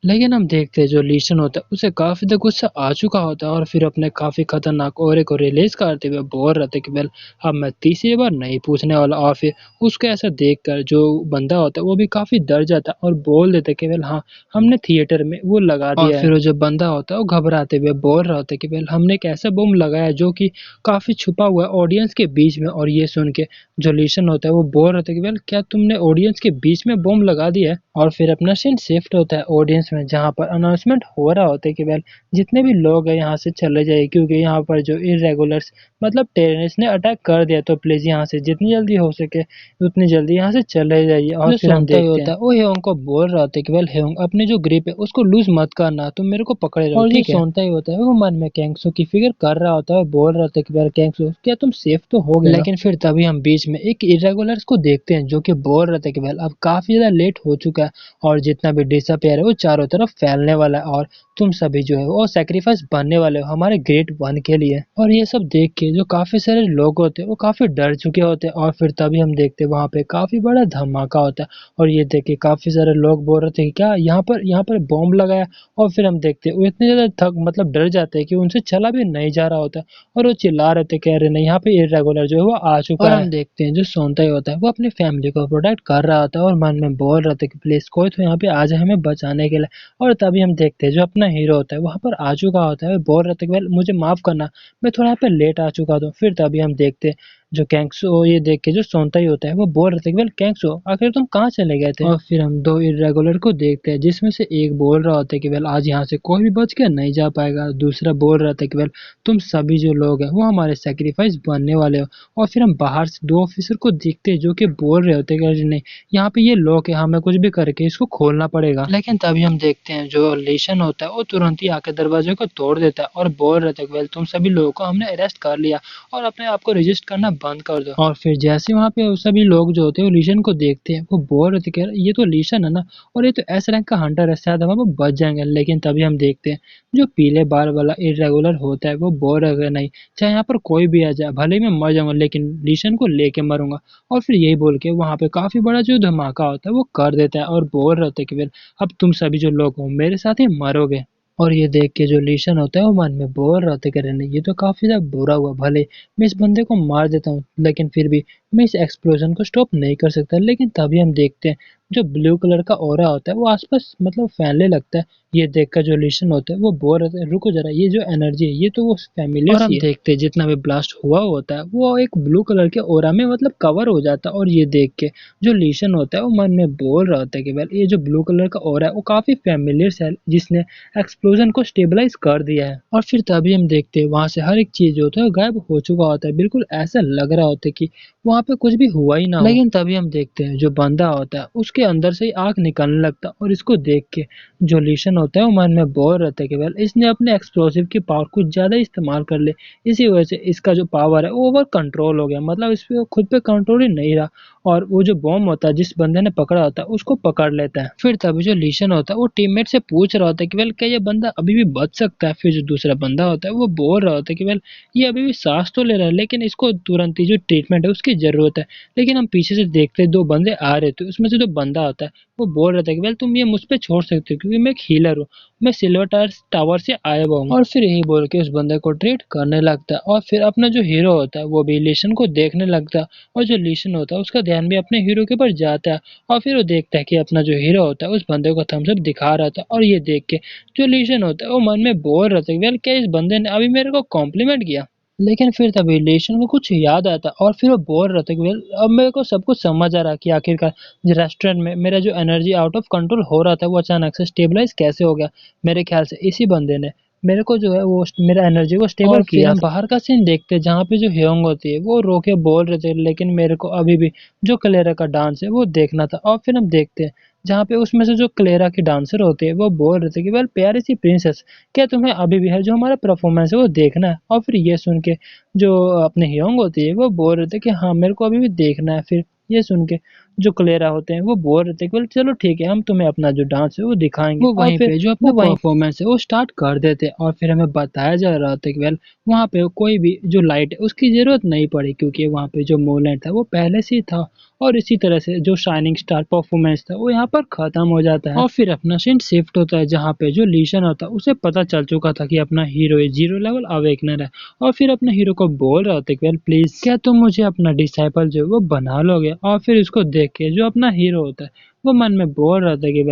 Speaker 1: लेकिन हम देखते हैं जो लीशन होता है उसे काफ़ी तक गुस्सा आ चुका होता है और फिर अपने काफ़ी खतरनाक ऑरे को रिलीज़ करते हुए बोल रहे थे कि वेल अब मैं तीसरी बार नहीं पूछने वाला। और फिर उसको ऐसा देखकर जो बंदा होता है वो भी काफ़ी डर जाता है और बोल देता है कि वेल हाँ, हमने थिएटर में वो लगा दिया है। और फिर वो जो बंदा होता है वो घबराते हुए बोल रहा होता है कि वेल हमने एक ऐसा बम लगाया जो कि काफ़ी छुपा हुआ है ऑडियंस के बीच में। और ये सुन के जो लीशन होता है वो बोल रहा था कि वेल क्या तुमने ऑडियंस के बीच में बम लगा दिया है। और फिर अपना सीन शिफ्ट होता है ऑडियंस में जहाँ पर अनाउंसमेंट हो रहा होता है कि वेल जितने भी लोग हैं यहाँ से चले जाइए क्योंकि यहाँ पर जो इरेगुलर्स मतलब टेररिस्ट ने अटैक कर दिया, तो प्लीज यहाँ से जितनी जल्दी हो सके उतनी जल्दी यहाँ से चले जाइए। और जो फिर हम देखते होता है वो हेयोंग को बोल रहा होता है कि वेल हेयोंग अपनी जो ग्रिप है उसको लूज मत करना, तुम मेरे को पकड़े रहो, ठीक है। सोनता ही होता है वो मन में कैंगसो की फिगर कर रहा होता है, बोल रहा होता है कि वेल कैंगसो क्या तुम सेफ तो हो गए। लेकिन फिर तभी हम बीच में एक इरेगुलर्स को देखते हैं जो कि बोल रहे थे कि वेल अब काफी ज्यादा लेट हो चुका है और जितना भी डिसअपियर है वो चारों तरफ फैलने वाला है और तुम सभी जो है वो सेक्रीफाइस बनने वाले हो हमारे ग्रेट वन के लिए। और ये सब देख के जो काफी सारे लोग होते हैं वो काफी डर चुके होते हैं। और फिर तभी हम देखते हैं वहां पे काफी बड़ा धमाका होता है और ये देख के काफी सारे लोग बोल रहे थे कि क्या यहाँ पर बॉम्ब लगाया। और फिर हम देखते हैं वो इतने ज्यादा थक मतलब डर जाते हैं कि उनसे चला भी नहीं जा रहा होता और वो चिल्ला रहे थे, कह रहे नहीं यहाँ पे इरेगुलर जो है वो आ चुका है। और हम देखते हैं जो सोनता ही होता है वो अपनी फैमिली को प्रोटेक्ट कर रहा होता है और मन में बोल रहा था कि प्लीज कोई तो यहाँ पे आ जाए हमें बचाने के लिए। और तभी हम देखते हैं जो अपना हीरो होता है वहां पर आ चुका होता है, वो बोल रहा था कि वेल मुझे माफ करना, मैं थोड़ा यहाँ पे लेट आ चुका था। फिर तभी हम देखते हैं जो कैंक्सो ये देख के जो सोनता ही होता है वो बोल रहे थे कि वेल कैंक्सो आखिर तुम कहाँ चले गए थे। और फिर हम दो इरेगुलर को देखते हैं जिसमें से एक बोल रहा होता है कि वेल आज यहाँ से कोई भी बच के नहीं जा पाएगा, दूसरा बोल रहा था कि वेल तुम सभी जो लोग हैं वो हमारे सेक्रीफाइस बनने वाले हो। और फिर हम बाहर से दो ऑफिसर को देखते हैं जो कि बोल रहे होते हैं कि नहीं यहाँ पे ये लॉक है, हमें कुछ भी करके इसको खोलना पड़ेगा। लेकिन तभी हम देखते हैं जो लेशन होता है वो तुरंत ही आके दरवाजे को तोड़ देता है और बोल रहे थे कि वेल तुम सभी लोगों को हमने अरेस्ट कर लिया और अपने आप को रजिस्ट करना बंद कर दो। और फिर जैसे वहाँ पे सभी लोग जो होते हैं वो लीशन को देखते हैं वो बोल रहे थे कि ये तो लीशन है ना और ये तो एस रैंक का हंटर है, शायद हम अब बच जाएंगे। लेकिन तभी हम देखते हैं जो पीले बाल वाला इरेगुलर होता है वो बोल रहा है नहीं चाहे यहाँ पर कोई भी आ जाए भले ही मैं मर जाऊंगा लेकिन लीशन को लेके मरूंगा। और फिर यही बोल के वहाँ पे काफी बड़ा जो धमाका होता है वो कर देता है और बोल रहे थे कि फिर अब तुम सभी जो लोग हो मेरे साथ ही मरोगे। और ये देख के जो लीशन होता है वो मन में बोल रहा था कि नहीं ये तो काफी ज्यादा बुरा हुआ, भले मैं इस बंदे को मार देता हूँ लेकिन फिर भी मैं इस एक्सप्लोजन को स्टॉप नहीं कर सकता। लेकिन तभी हम देखते हैं जो ब्लू कलर का ऑरा होता है वो आसपास मतलब फैलने लगता है। ये देखकर जो लीशन होता है वो बोल रहे थे रुको जरा ये जो एनर्जी है ये तो वो फैमिलियर। और हम देखते हैं जितना भी ब्लास्ट हुआ होता है वो एक ब्लू कलर के ऑरा में मतलब कवर हो जाता है। और ये देख के जो लीशन होता है वो मन में बोल रहा होता है कि वेल ये जो ब्लू कलर का ऑरा है वो काफी फैमिलियर है जिसने एक्सप्लोजन को स्टेबलाइज कर दिया है। और फिर तभी हम देखते हैं वहां से हर एक चीज जो होता है गायब हो चुका होता है, बिल्कुल ऐसा लग रहा होता है कि वहां पे कुछ भी हुआ ही ना हो। लेकिन तभी हम देखते हैं जो बंदा होता है उसके अंदर से ही आग निकलने लगता है और इसको देख के जो लीशन होता है वो मन में बोल रहता है कि वेल इसने अपने एक्सप्लोसिव की पावर कुछ ज्यादा इस्तेमाल कर ले, इसी वजह से इसका जो पावर है वो ओवर कंट्रोल हो गया, मतलब इस पे खुद पे कंट्रोल ही नहीं रहा। और वो जो बॉम्ब होता है जिस बंदे ने पकड़ा होता है उसको पकड़ लेता है। फिर तभी जो लीशन होता है वो टीममेट से पूछ रहा होता है कि वेल क्या ये बंदा अभी भी बच सकता है। फिर जो दूसरा बंदा होता है वो बोल रहा होता है कि वेल ये अभी भी सांस तो ले रहा है लेकिन इसको तुरंत ही जो ट्रीटमेंट है उसकी जरूरत है। लेकिन हम पीछे से देखते दो बंदे आ रहे थे, उसमें से जो बंदा होता है वो बोल रहा था कि वेल तुम ये मुझ पे छोड़ सकते हो क्योंकि मैं एक हीलर हूँ, मैं सिल्वर टावर से आया हुआ हूँ। और फिर यही बोल के उस बंदे को ट्रीट करने लगता है और फिर अपना जो हीरो होता है वो भी लीशन को देखने लगता है और जो लीशन होता है उसका ध्यान भी अपने हीरो के ऊपर जाता है। और फिर वो देखता है कि अपना जो हीरो होता है उस बंदे को थम्स अप दिखा रहा था और ये देख के जो लीशन होता है वो मन में बोल रहा था वेल क्या इस बंदे ने अभी मेरे को कॉम्प्लीमेंट किया। लेकिन फिर तभी लेशन को कुछ याद आता और फिर वो बोल रहा था कि वेल अब मेरे को सब कुछ समझ आ रहा कि आखिरकार रेस्टोरेंट में मेरा जो एनर्जी आउट ऑफ कंट्रोल हो रहा था वो अचानक से स्टेबलाइज कैसे हो गया। मेरे ख्याल से इसी बंदे ने मेरे को जो है वो मेरा एनर्जी को स्टेबल किया। फिर हम बाहर का सीन देखते हैं जहाँ पे जो ह्योंग होती है वो रोके बोल रहे थे लेकिन मेरे को अभी भी जो क्लेरा का डांस है वो देखना था। और फिर हम देखते हैं जहाँ पे उसमें से जो क्लेरा की डांसर होती है वो बोल रहे थे कि वेल प्यारी सी प्रिंसेस क्या तुम्हें अभी भी है जो हमारा परफॉर्मेंस है वो देखना है। और फिर ये सुन के जो अपने ह्योंग होती है वो बोल रहे थे कि हाँ मेरे को अभी भी देखना है। फिर ये सुन के जो क्लेरा होते हैं वो बोल रहे थे कि चलो ठीक है, हम तुम्हें अपना जो डांस है वो दिखाएंगे। वो वहीं पे जो अपना परफॉर्मेंस है वो स्टार्ट कर देते हैं और फिर हमें बताया जा रहा था कि वहाँ पे कोई भी जो लाइट है उसकी जरूरत नहीं पड़ी, क्योंकि वहाँ पे जो मूवमेंट था वो पहले से ही था। और इसी तरह से जो शाइनिंग स्टार परफॉर्मेंस था वो यहाँ पर खत्म हो जाता है और फिर अपना सीन शिफ्ट होता है जहाँ पे जो लीशन होता है उसे पता चल चुका था कि अपना हीरो जीरो लेवल अवेकनर है। और फिर अपने हीरो को बोल रहा था कि प्लीज क्या तुम मुझे अपना डिसाइपल जो है वो बना लोगे। और फिर उसको देख के जो अपना हीरो होता है वो मन में बोल रहा था कि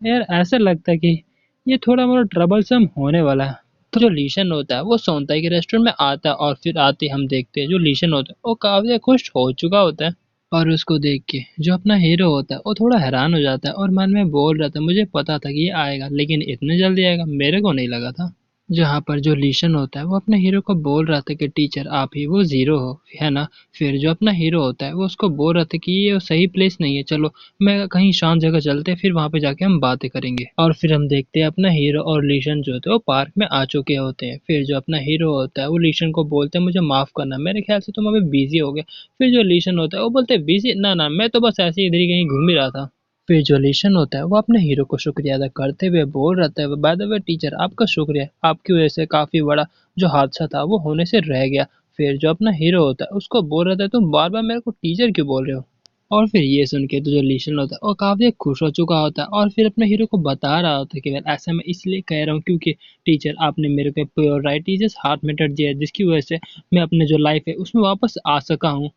Speaker 1: यार ऐसा लगता है कि ये थोड़ा मोड़ा ट्रबलसम होने वाला है। तो जो लीशन होता है वो सोनताई के रेस्टोरेंट में आता है और फिर आते हम देखते हैं जो लीशन होता है वो काफी खुश हो चुका होता है। और उसको देख के जो अपना हीरो होता है वो थोड़ा हैरान हो जाता है और मन में बोल रहा था मुझे पता था कि ये आएगा, लेकिन इतने जल्दी आएगा मेरे को नहीं लगा था। जहाँ पर जो लीशन होता है वो अपने हीरो को बोल रहा था कि टीचर आप ही वो जीरो हो, है ना। फिर जो अपना हीरो होता है वो उसको बोल रहा था कि ये सही प्लेस नहीं है, चलो मैं कहीं शांत जगह चलते हैं, फिर वहाँ पे जाके हम बातें करेंगे। और फिर हम देखते हैं अपना हीरो और लीशन जो होते हैं वो पार्क में आ चुके होते हैं। फिर जो अपना हीरो होता है वो लीशन को बोलते हैं मुझे माफ करना, मेरे ख्याल से तुम अभी बिजी हो गए। फिर जो लीशन होता है वो बोलते हैं बिजी ना ना, मैं तो बस ऐसे ही इधर ही कहीं घूम ही रहा था। फिर जो लीशन होता है वो अपने हीरो को शुक्रिया अदा करते हुए बोल रहा था बाय द वे टीचर आपका शुक्रिया, आपकी वजह से काफी बड़ा जो हादसा था वो होने से रह गया। फिर जो अपना हीरो होता है उसको बोल रहा था तुम बार बार मेरे को टीचर क्यों बोल रहे हो। और फिर ये सुन के तो जो लीशन होता है वो काफी खुश हो चुका होता है और फिर अपने हीरो को बता रहा होता है कि ऐसा मैं इसलिए कह रहा हूँ क्योंकि टीचर आपने मेरे को प्रायोरिटीज हाथ में टच दिया है, जिसकी वजह से मैं अपने जो लाइफ है उसमें वापस आ सका हूँ।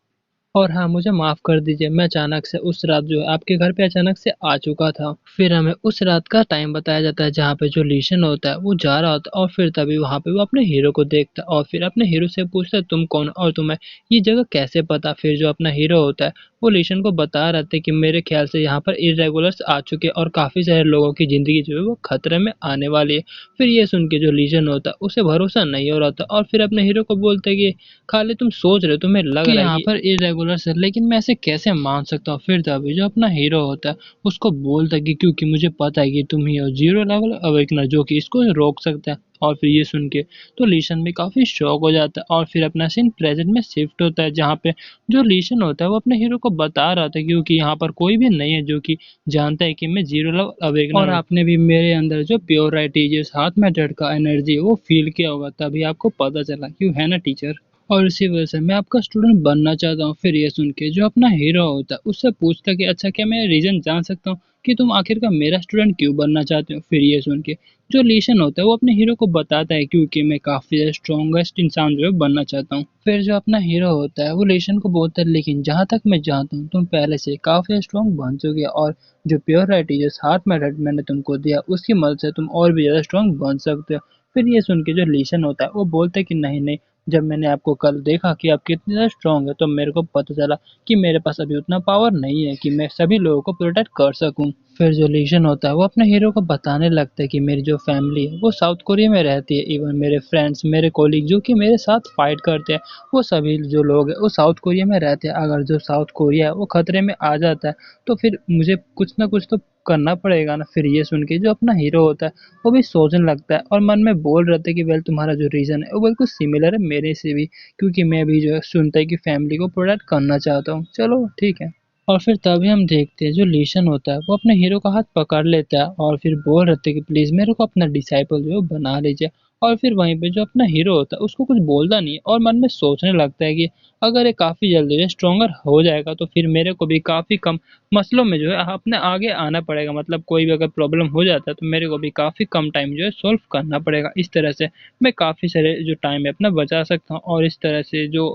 Speaker 1: और हाँ, मुझे माफ़ कर दीजिए, मैं अचानक से उस रात जो है आपके घर पे अचानक से आ चुका था। फिर हमें उस रात का टाइम बताया जाता है जहाँ पे जो लीशन होता है वो जा रहा होता है और फिर तभी वहाँ पे वो अपने हीरो को देखता है और फिर अपने हीरो से पूछता है तुम कौन और तुम्हें ये जगह कैसे पता। फिर जो अपना हीरो होता है वो लीशन को बता रहा था कि मेरे ख्याल से यहाँ पर इरेगुलर्स आ चुके हैं और काफ़ी सारे लोगों की ज़िंदगी जो है वो खतरे में आने वाली है। फिर ये सुन के जो लीशन होता है उसे भरोसा नहीं हो रहा था और फिर अपने हीरो को बोलता है कि खाली तुम सोच रहे हो, तुम्हें लग कि रहा है यहाँ पर इरेगुलर है, लेकिन मैं ऐसे कैसे मान सकता हूँ। फिर तभी जो अपना हीरो होता है उसको बोलता है कि क्योंकि मुझे पता है कि तुम ही हो जीरो लेवल अवेकनर जो कि इसको रोक सकता है। और फिर ये सुन के तो लीशन भी काफी शॉक हो जाता है और फिर अपना सीन प्रेजेंट में शिफ्ट होता है जहाँ पे जो लीशन होता है वो अपने हीरो को बता रहा था क्योंकि यहाँ पर कोई भी नहीं है जो कि जानता है कि मैं जीरो लेवल अवेकनर और आपने भी मेरे अंदर जो प्योरिटी जिस हाथ मेथड का एनर्जी है वो फील किया होगा, तभी आपको पता चला क्यों, है ना टीचर। और इसी वजह से मैं आपका स्टूडेंट बनना चाहता हूँ। फिर ये सुन के जो अपना हीरो होता है उससे पूछता है कि अच्छा क्या मैं रीजन जान सकता हूँ कि तुम आखिरकार मेरा स्टूडेंट क्यों बनना चाहते हो। फिर ये सुन के जो लीशन होता है वो अपने हीरो को बताता है क्योंकि मैं काफी स्ट्रॉन्गेस्ट इंसान जो है बनना चाहता हूँ। फिर जो अपना हीरो होता है वो लीशन को बोलता है लेकिन जहाँ तक मैं जानता हूँ तुम पहले से काफी स्ट्रॉन्ग बन चुके हो और जो प्योरिटी जो हार्ट मेथड मैंने तुमको दिया उसकी मदद से तुम और भी ज्यादा स्ट्रॉन्ग बन सकते हो। फिर ये सुन के जो लीशन होता है वो बोलता है कि नहीं नहीं, जब मैंने आपको कल देखा कि आप कितने ज़्यादा स्ट्रॉन्ग है तो मेरे को पता चला कि मेरे पास अभी उतना पावर नहीं है कि मैं सभी लोगों को प्रोटेक्ट कर सकूं। फिर जो लीशन होता है वो अपने हीरो को बताने लगता है कि मेरी जो फैमिली है वो साउथ कोरिया में रहती है, इवन मेरे फ्रेंड्स मेरे कोलीग जो कि मेरे साथ फाइट करते हैं वो सभी जो लोग हैं वो साउथ कोरिया में रहते हैं। अगर जो साउथ कोरिया है वो खतरे में आ जाता है तो फिर मुझे कुछ ना कुछ तो करना पड़ेगा ना। फिर ये सुन के जो अपना हीरो होता है वो भी सोचने लगता है और मन में बोल रहे थे कि वेल तुम्हारा जो रीज़न है वो बिल्कुल सिमिलर है मेरे से भी, क्योंकि मैं भी जो है सुनते कि फैमिली को प्रोटेक्ट करना चाहता हूँ, चलो ठीक है। और फिर तभी हम देखते हैं जो लीशन होता है वो अपने हीरो का हाथ पकड़ लेता है और फिर बोल रहे थे कि प्लीज़ मेरे को अपना डिसाइपल जो है वो बना लीजिए। और फिर वहीं पे जो अपना हीरो होता है उसको कुछ बोलता नहीं है और मन में सोचने लगता है कि अगर ये काफ़ी जल्दी स्ट्रोंगर हो जाएगा तो फिर मेरे को भी काफ़ी कम मसलों में जो है अपने आगे आना पड़ेगा, मतलब कोई भी अगर प्रॉब्लम हो जाता है तो मेरे को भी काफ़ी कम टाइम जो है सॉल्व करना पड़ेगा। इस तरह से मैं काफ़ी सारे जो टाइम है अपना बचा सकता हूँ और इस तरह से जो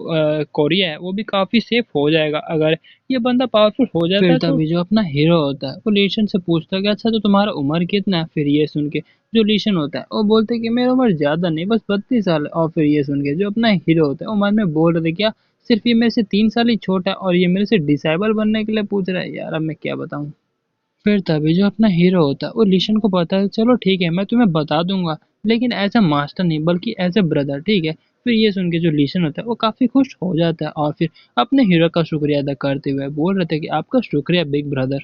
Speaker 1: कोरिया है वो भी काफ़ी सेफ हो जाएगा अगर ये बंदा पावरफुल हो जाता है। फिर तभी जो अपना हीरो होता है वो लीशन से पूछता है कि अच्छा तो तुम्हारा उम्र कितना है। फिर ये सुन के जो लीशन होता है वो बोलते हैं कि मेरी उम्र ज़्यादा नहीं बस 32 साल है। और फिर ये सुन के जो अपना हीरो होता है वो मन में बोल रहे थे क्या सिर्फ ये मेरे से 3 साल ही छोटा है और ये मेरे से डिसेबल बनने के लिए पूछ रहा है, यार अब मैं क्या बताऊं। फिर तभी जो अपना हीरो होता है वो लिशन को बताता है चलो ठीक है मैं तुम्हें बता दूंगा, लेकिन एज अ मास्टर नहीं बल्कि एज अ ब्रदर, ठीक है। फिर ये सुन के जो लिशन होता है वो काफी खुश हो जाता है और फिर अपने हीरो का शुक्रिया अदा करते हुए बोल रहे थे कि आपका शुक्रिया बिग ब्रदर।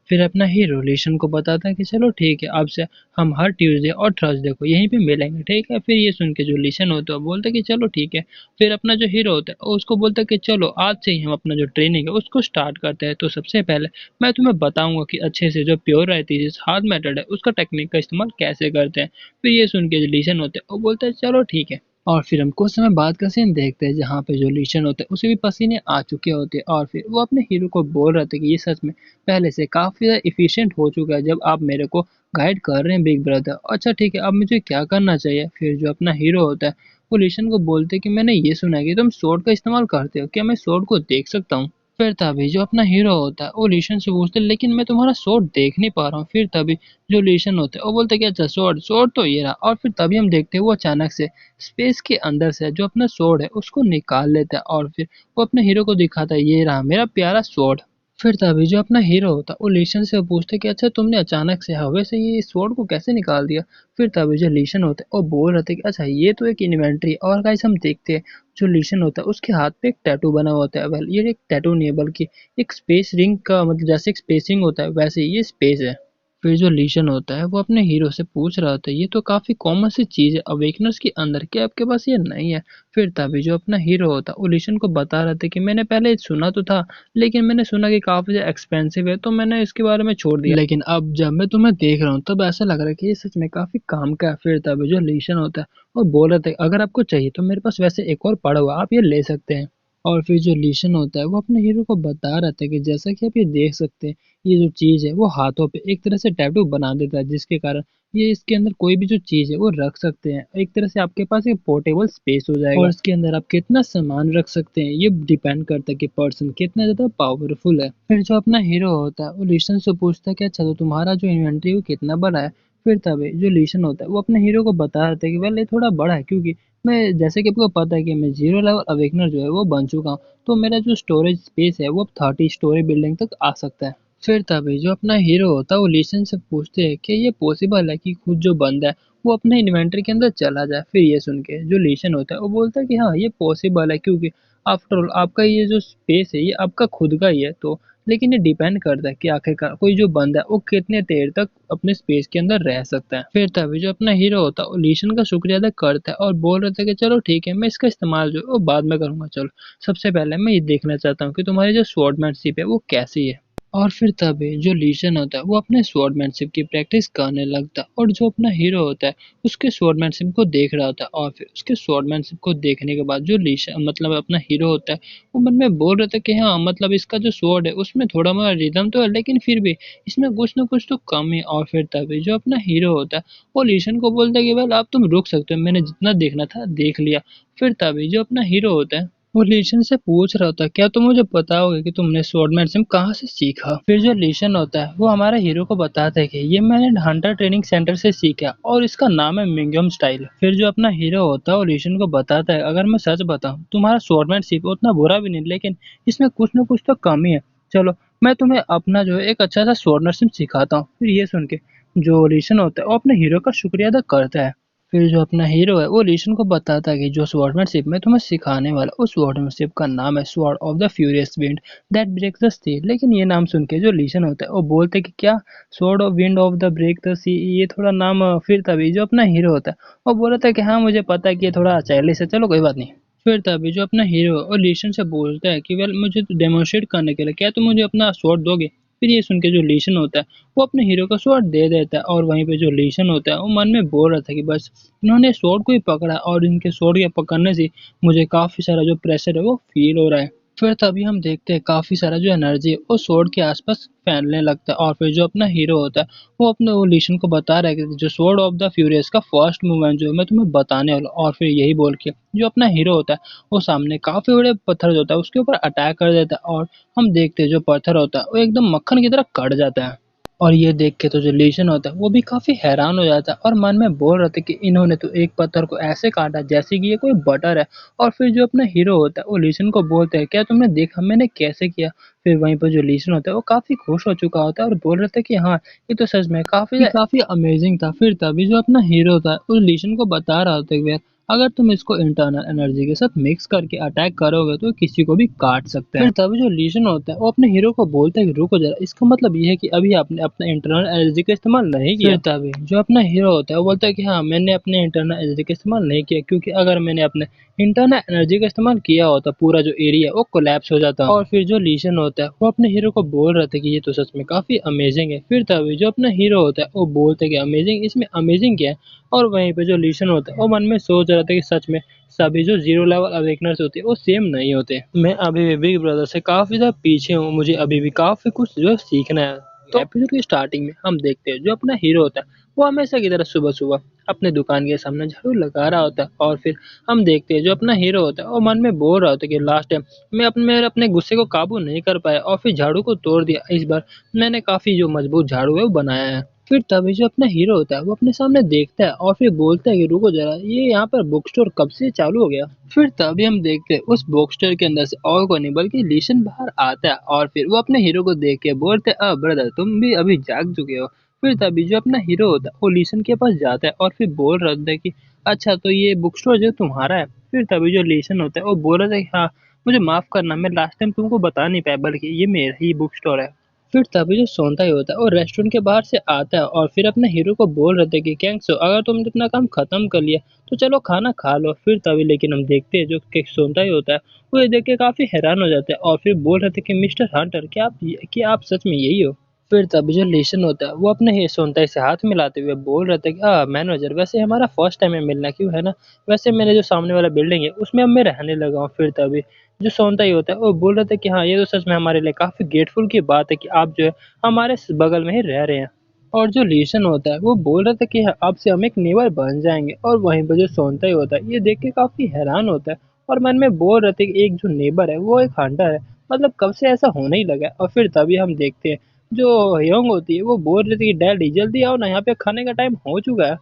Speaker 1: फिर अपना हीरो लीशन को बताता है कि चलो ठीक है, अब से हम हर ट्यूसडे और थर्सडे को यहीं पे मिलेंगे, ठीक है। फिर ये सुन के जो लीशन होता है वो बोलता है कि चलो ठीक है। फिर अपना जो हीरो होता है वो उसको बोलता है कि चलो आज से ही हम अपना जो ट्रेनिंग है उसको स्टार्ट करते हैं। तो सबसे पहले मैं तुम्हें बताऊंगा कि अच्छे से जो प्योर रहती है हार्ड मेथड है उसका टेक्निक का इस्तेमाल कैसे करते हैं। फिर ये सुन के जो लीशन होता है वो बोलता है चलो ठीक है। और फिर हम कुछ समय बाद का सीन देखते हैं जहाँ पे जो लीशन होता है उसे भी पसीने आ चुके होते हैं और फिर वो अपने हीरो को बोल रहे थे कि ये सच में पहले से काफ़ी ज़्यादा एफिशिएंट हो चुका है जब आप मेरे को गाइड कर रहे हैं बिग ब्रदर। अच्छा ठीक है, अब मुझे क्या करना चाहिए? फिर जो अपना हीरो होता है वो लीशन को बोलते हैं कि मैंने ये सुना है कि तुम स्वॉर्ड का इस्तेमाल करते हो, क्या मैं स्वॉर्ड को देख सकता हूँ? फिर तभी जो अपना हीरो होता है वो लीशन से पूछते है लेकिन मैं तुम्हारा स्वॉर्ड देख नहीं पा रहा हूँ। फिर तभी जो लीशन होता है वो बोलते हैं कि अच्छा स्वॉर्ड स्वॉर्ड तो ये रहा। और फिर तभी हम देखते हैं वो अचानक से स्पेस के अंदर से जो अपना स्वॉर्ड है उसको निकाल लेता है और फिर वो अपने हीरो को दिखाता है, ये रहा मेरा प्यारा स्वॉर्ड। फिर तभी जो अपना हीरो होता है वो लीशन से पूछता है कि अच्छा तुमने अचानक से हवा से ये स्वॉर्ड को कैसे निकाल दिया? फिर तभी जो लीशन होता है वो बोल रहे थे कि अच्छा ये तो एक इन्वेंटरी। और गाइस हम देखते हैं जो लीशन होता है उसके हाथ पे एक टैटू बना हुआ होता है। वेल ये एक टैटू नहीं है बल्कि एक स्पेस रिंग का, मतलब जैसे एक स्पेसिंग होता है वैसे ही ये स्पेस है। फिर जो लीशन होता है वो अपने हीरो से पूछ रहा होता है ये तो काफी कॉमन सी चीज है अवेकनर्स के अंदर, क्या आपके पास ये नहीं है? फिर तभी जो अपना हीरो होता है वो लीशन को बता रहा था कि मैंने पहले सुना तो था लेकिन मैंने सुना कि काफी ज्यादा एक्सपेंसिव है तो मैंने इसके बारे में छोड़ दिया, लेकिन अब जब मैं तुम्हें देख रहा हूँ तब ऐसा लग रहा है कि ये सच में काफी काम का है। फिर तभी जो लीशन होता है वो बोल रहा था अगर आपको चाहिए तो मेरे पास वैसे एक और पड़ा हुआ है, आप ये ले सकते हैं। और फिर जो लीशन होता है वो अपने हीरो को बता रहा था कि जैसा कि आप ये देख सकते हैं ये जो चीज़ है वो हाथों पे एक तरह से टैटू बना देता है जिसके कारण ये इसके अंदर कोई भी जो चीज़ है वो रख सकते हैं। एक तरह से आपके पास एक पोर्टेबल स्पेस हो जाएगा और इसके अंदर आप कितना सामान रख सकते हैं ये डिपेंड करता है कि पर्सन कितना ज़्यादा पावरफुल है। फिर जो अपना हीरो होता है वो लीशन से पूछता है कि अच्छा तो तुम्हारा जो इन्वेंट्री वो कितना बड़ा है? फिर तभी जो लीशन होता है वो अपने हीरो को बता रहा था कि वेल ये थोड़ा बड़ा है क्योंकि मैं, जैसे कि आपको पता है कि मैं जीरो लेवल अवेकनर जो है वो बन चुका हूँ, तो मेरा जो स्टोरेज स्पेस है वो अब 30 स्टोरी बिल्डिंग तक आ सकता है। फिर तभी जो अपना हीरो होता है वो लीसन से पूछते हैं कि ये पॉसिबल है कि खुद जो बंदा है वो अपने इन्वेंटरी के अंदर चला जाए? फिर ये सुन के जो लीसन होता है वो बोलता है कि हाँ ये पॉसिबल है क्योंकि आफ्टर ऑल आपका ये जो स्पेस है ये आपका खुद का ही है। तो लेकिन ये डिपेंड करता है कि आखिरकार कोई जो बंदा है वो कितने देर तक अपने स्पेस के अंदर रह सकता है। फिर तभी जो अपना हीरो होता है वो लीशन का शुक्रिया अदा करता है और बोल रहा था कि चलो ठीक है मैं इसका इस्तेमाल जो है वो बाद में करूंगा। चलो सबसे पहले मैं ये देखना चाहता हूँ कि तुम्हारी जो स्वॉर्डमैनशिप है वो कैसी है। और फिर तभी जो लीशन होता है वो अपने स्वॉर्डमैनशिप की प्रैक्टिस करने लगता है और जो अपना हीरो होता है उसके स्वॉर्डमैनशिप को देख रहा होता है। और फिर उसके स्वॉर्डमैनशिप को देखने के बाद जो लीशन मतलब अपना हीरो होता है वो मन में बोल रहा था कि हाँ मतलब इसका जो स्वॉर्ड है उसमें थोड़ा मोड़ा रिदम तो है लेकिन फिर भी इसमें कुछ ना कुछ तो कम है। और फिर तभी जो अपना हीरो होता है वो लीशन को बोलता है कि वेल अब तुम रुक सकते हो, मैंने जितना देखना था देख लिया। फिर तभी जो अपना हीरो होता है वो लीशन से पूछ रहा था क्या तुम मुझे बताओगे कि तुमने स्वॉर्डमैनशिप कहाँ से सीखा? फिर जो लीशन होता है वो हमारे हीरो को बताता है कि ये मैंने हंटर ट्रेनिंग सेंटर से सीखा और इसका नाम है मिंगम स्टाइल। फिर जो अपना हीरो होता है वो लीशन को बताता है अगर मैं सच बताऊं तुम्हारा स्वॉर्डमैनशिप उतना बुरा भी नहीं लेकिन इसमें कुछ ना कुछ तो कमी है। चलो मैं तुम्हें अपना जो है एक अच्छा सा स्वॉर्डमैनशिप सिखाता हूँ। फिर ये सुन के जो लीशन होता है वो अपने हीरो का शुक्रिया अदा करता है। फिर जो अपना हीरो है वो लीशन को बताता है कि जो स्वॉर्डमैनशिप मैं तुम्हें सिखाने वाला उस स्वॉर्डमैनशिप का नाम है sword of the furious wind that breaks the sea. लेकिन ये नाम सुन के जो लीशन होता है वो बोलते हैं कि क्या sword of wind of the break the sea, ये थोड़ा नाम फिर तभी जो अपना हीरो होता है वो बोल रहा था कि हाँ मुझे पता है कि ये थोड़ा चाइल्डिश है, चलो कोई बात नहीं। फिर तभी जो अपना हीरो है वो लीशन से बोलता है कि वेल मुझे डेमोन्स्ट्रेट करने के लिए क्या तुम मुझे अपना स्वॉर्ड दोगे? फिर ये सुन के जो लीशन होता है वो अपने हीरो का स्वॉर्ड दे देता है और वहीं पे जो लीशन होता है वो मन में बोल रहा था कि बस इन्होंने स्वॉर्ड को ही पकड़ा और इनके स्वॉर्ड के पकड़ने से मुझे काफी सारा जो प्रेशर है वो फील हो रहा है। फिर तभी हम देखते हैं काफी सारा जो एनर्जी है वो स्वॉर्ड के आसपास फैलने लगता है और फिर जो अपना हीरो होता है वो अपने वो लीशन को बता रहा है कि जो स्वॉर्ड ऑफ द फ्यूरियस का फर्स्ट मूवमेंट जो है मैं तुम्हें बताने वाला हूँ। और फिर यही बोल के जो अपना हीरो होता है वो सामने काफी बड़े पत्थर जो होता है उसके ऊपर अटैक कर देता है और हम देखते हैं जो पत्थर होता है वो एकदम मक्खन की तरह कट जाता है। और ये देख के तो जो लीशन होता है वो भी काफी हैरान हो जाता है और मन में बोल रहा था कि इन्होंने तो एक पत्थर को ऐसे काटा जैसे कि ये कोई बटर है। और फिर जो अपना हीरो होता है वो लीशन को बोलता है क्या तुमने देखा मैंने कैसे किया? फिर वहीं पर जो लीशन होता है वो काफी खुश हो चुका होता है और बोल रहा था कि हाँ ये तो सच में काफी काफी अमेजिंग था। फिर तभी जो अपना हीरो था उस लीशन को बता रहा होता है कि यार अगर तुम इसको इंटरनल एनर्जी के साथ मिक्स करके अटैक करोगे तो किसी को भी काट सकते हैं। फिर तभी जो लीशन होता है वो अपने हीरो को बोलता है कि रुको जरा, इसका मतलब ये है कि अभी आपने अपना इंटरनल एनर्जी का इस्तेमाल नहीं किया। फिर तभी जो अपना हीरो होता है वो बोलता है कि हाँ, मैंने अपने इंटरनल एनर्जी का इस्तेमाल नहीं किया, क्योंकि अगर मैंने अपने इंटरनल एनर्जी का इस्तेमाल किया होता पूरा जो एरिया वो कोलैप्स हो जाता। और फिर जो लीशन होता है वो अपने हीरो को बोल रहे थे कि ये तो सच में काफी अमेजिंग है। फिर तभी जो अपना हीरो होता है वो बोलते हैं कि अमेजिंग, इसमें अमेजिंग क्या है। और वहीं पे जो लीशन होता है वो मन में सोच रहा था कि सच में सभी जो जीरो लेवल अवेकनर्स होते हैं वो सेम नहीं होते। मैं अभी भी बिग ब्रदर से काफी ज्यादा पीछे हूँ, मुझे अभी भी काफी कुछ जो है सीखना है। तो एपिसोड की स्टार्टिंग में हम देखते हैं जो अपना हीरो होता है वो हमेशा की तरह सुबह सुबह अपने दुकान के सामने झाड़ू लगा रहा होता है। और फिर हम देखते हैं जो अपना हीरो होता है वो मन में बोल रहा होता है कि लास्ट टाइम मैं अपने गुस्से को काबू नहीं कर पाया और फिर झाड़ू को तोड़ दिया, इस बार मैंने काफी जो मजबूत झाड़ू है वो बनाया है। फिर तभी जो अपना हीरो होता है वो अपने सामने देखता है और फिर बोलता है कि रुको जरा, ये यहाँ पर बुक स्टोर कब से चालू हो गया। फिर तभी हम देखते हैं उस बुक स्टोर के अंदर से और कोई नहीं बल्कि लीशन बाहर आता है और फिर वो अपने हीरो को देख के बोलते हैं, ब्रदर तुम भी अभी जाग चुके हो। फिर तभी जो अपना हीरो होता है वो लीशन के पास जाता है और फिर बोल रहा था कि अच्छा, तो ये बुक स्टोर जो तुम्हारा है। फिर तभी जो लीशन होता है वो बोल रहा था कि हाँ, मुझे माफ करना, मैं लास्ट टाइम तुमको बता नहीं पाया, बल्कि ये मेरा ही बुक स्टोर है। फिर तभी जो सोनताई होता है वो रेस्टोरेंट के बाहर से आता है और फिर अपने हीरो को बोल रहे थे कि कैंक्सो, अगर तुमने अपना काम खत्म कर लिया तो चलो खाना खा लो। फिर तभी लेकिन हम देखते हैं जो कि सोनताई होता है वो ये देख के काफी हैरान हो जाता है और फिर बोल रहे थे कि मिस्टर हंटर, क्या आप सच में यही हो। फिर तभी जो लेशन होता है वो अपने ही सोनताई से हाथ मिलाते हुए बोल रहे थे कि मैनेजर, वैसे हमारा फर्स्ट टाइम है मिलना, क्यों है ना। वैसे मेरे जो सामने वाला बिल्डिंग है उसमें अब मैं रहने लगा हूँ। फिर तभी जो सोनताई होता है वो बोल रहा था कि हाँ, ये तो सच में हमारे लिए काफी ग्रेटफुल की बात है कि आप जो है हमारे बगल में ही रह रहे हैं। और जो लीशन होता है वो बोल रहा था कि हाँ, अब से हम एक नेबर बन जाएंगे। और वहीं पर जो सोनताई होता है ये देख के काफी हैरान होता है और मन में बोल रहे थे कि एक जो नेबर है वो एक हंटर है, मतलब कब से ऐसा होने ही लगा है। और फिर तभी हम देखते हैं जो यंग होती है वो बोल रही थी कि डैडी जल्दी आओ ना, यहाँ पे खाने का टाइम हो चुका है।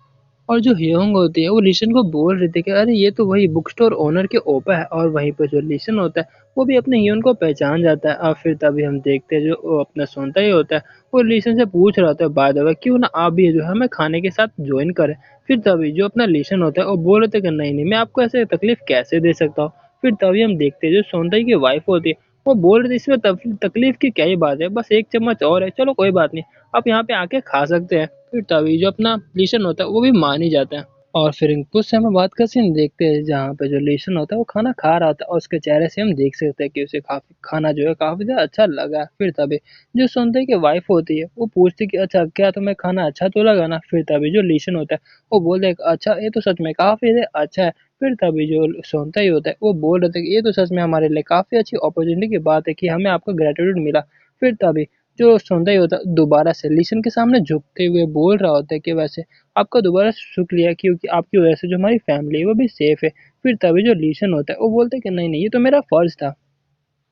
Speaker 1: और जो ह्योंग होती है वो लिशन को बोल रही थी कि अरे ये तो वही बुक स्टोर ओनर के ओपा है। और वहीं पर जो लिशन होता है वो भी अपने ह्योन को पहचान जाता है। और फिर तभी हम देखते हैं जो वो अपना सोनता ही होता है वो लिशन से पूछ रहा होता है, बाय द वे क्यों ना आप भी जो है हमें खाने के साथ ज्वाइन करें। फिर तभी जो अपना लिशन होता है वो बोल रहे थे कि नहीं नहीं, मैं आपको ऐसे तकलीफ कैसे दे सकता हूँ। फिर तभी हम देखते हैं जो सोनताई की वाइफ होती है वो बोल रही थी इसमें तकलीफ की क्या ही बात है, बस एक चम्मच और है, चलो कोई बात नहीं, आप यहाँ पे आके खा सकते हैं। फिर तभी जो अपना लीशन होता है वो भी मान ही जाता है। और फिर कुछ समय बाद का सीन देखते हैं जहाँ पे जो लीशन होता है वो खाना खा रहा था और उसके चेहरे से हम देख सकते हैं कि उसे काफी खाना जो है काफी ज्यादा अच्छा लगा। फिर तभी जो सुनते की वाइफ होती है वो पूछती कि अच्छा, क्या तुम्हें खाना अच्छा तो लगा ना। फिर तभी जो लीशन होता है वो बोलते हैं अच्छा, ये तो सच में काफी अच्छा है। फिर तभी जो सोनता ही होता है वो बोल रहे थे कि ये तो सच में हमारे लिए काफी अच्छी अपॉर्चुनिटी की बात है कि हमें आपका ग्रेटिट्यूड मिला। फिर तभी जो सोनता ही होता है दोबारा से लीशन के सामने झुकते हुए बोल रहा होता है कि वैसे आपका दोबारा शुक्रिया, क्योंकि आपकी वजह से जो हमारी फैमिली है वो भी सेफ है। फिर तभी जो लीशन होता है वो बोलता है कि नहीं नहीं, ये तो मेरा फर्ज था।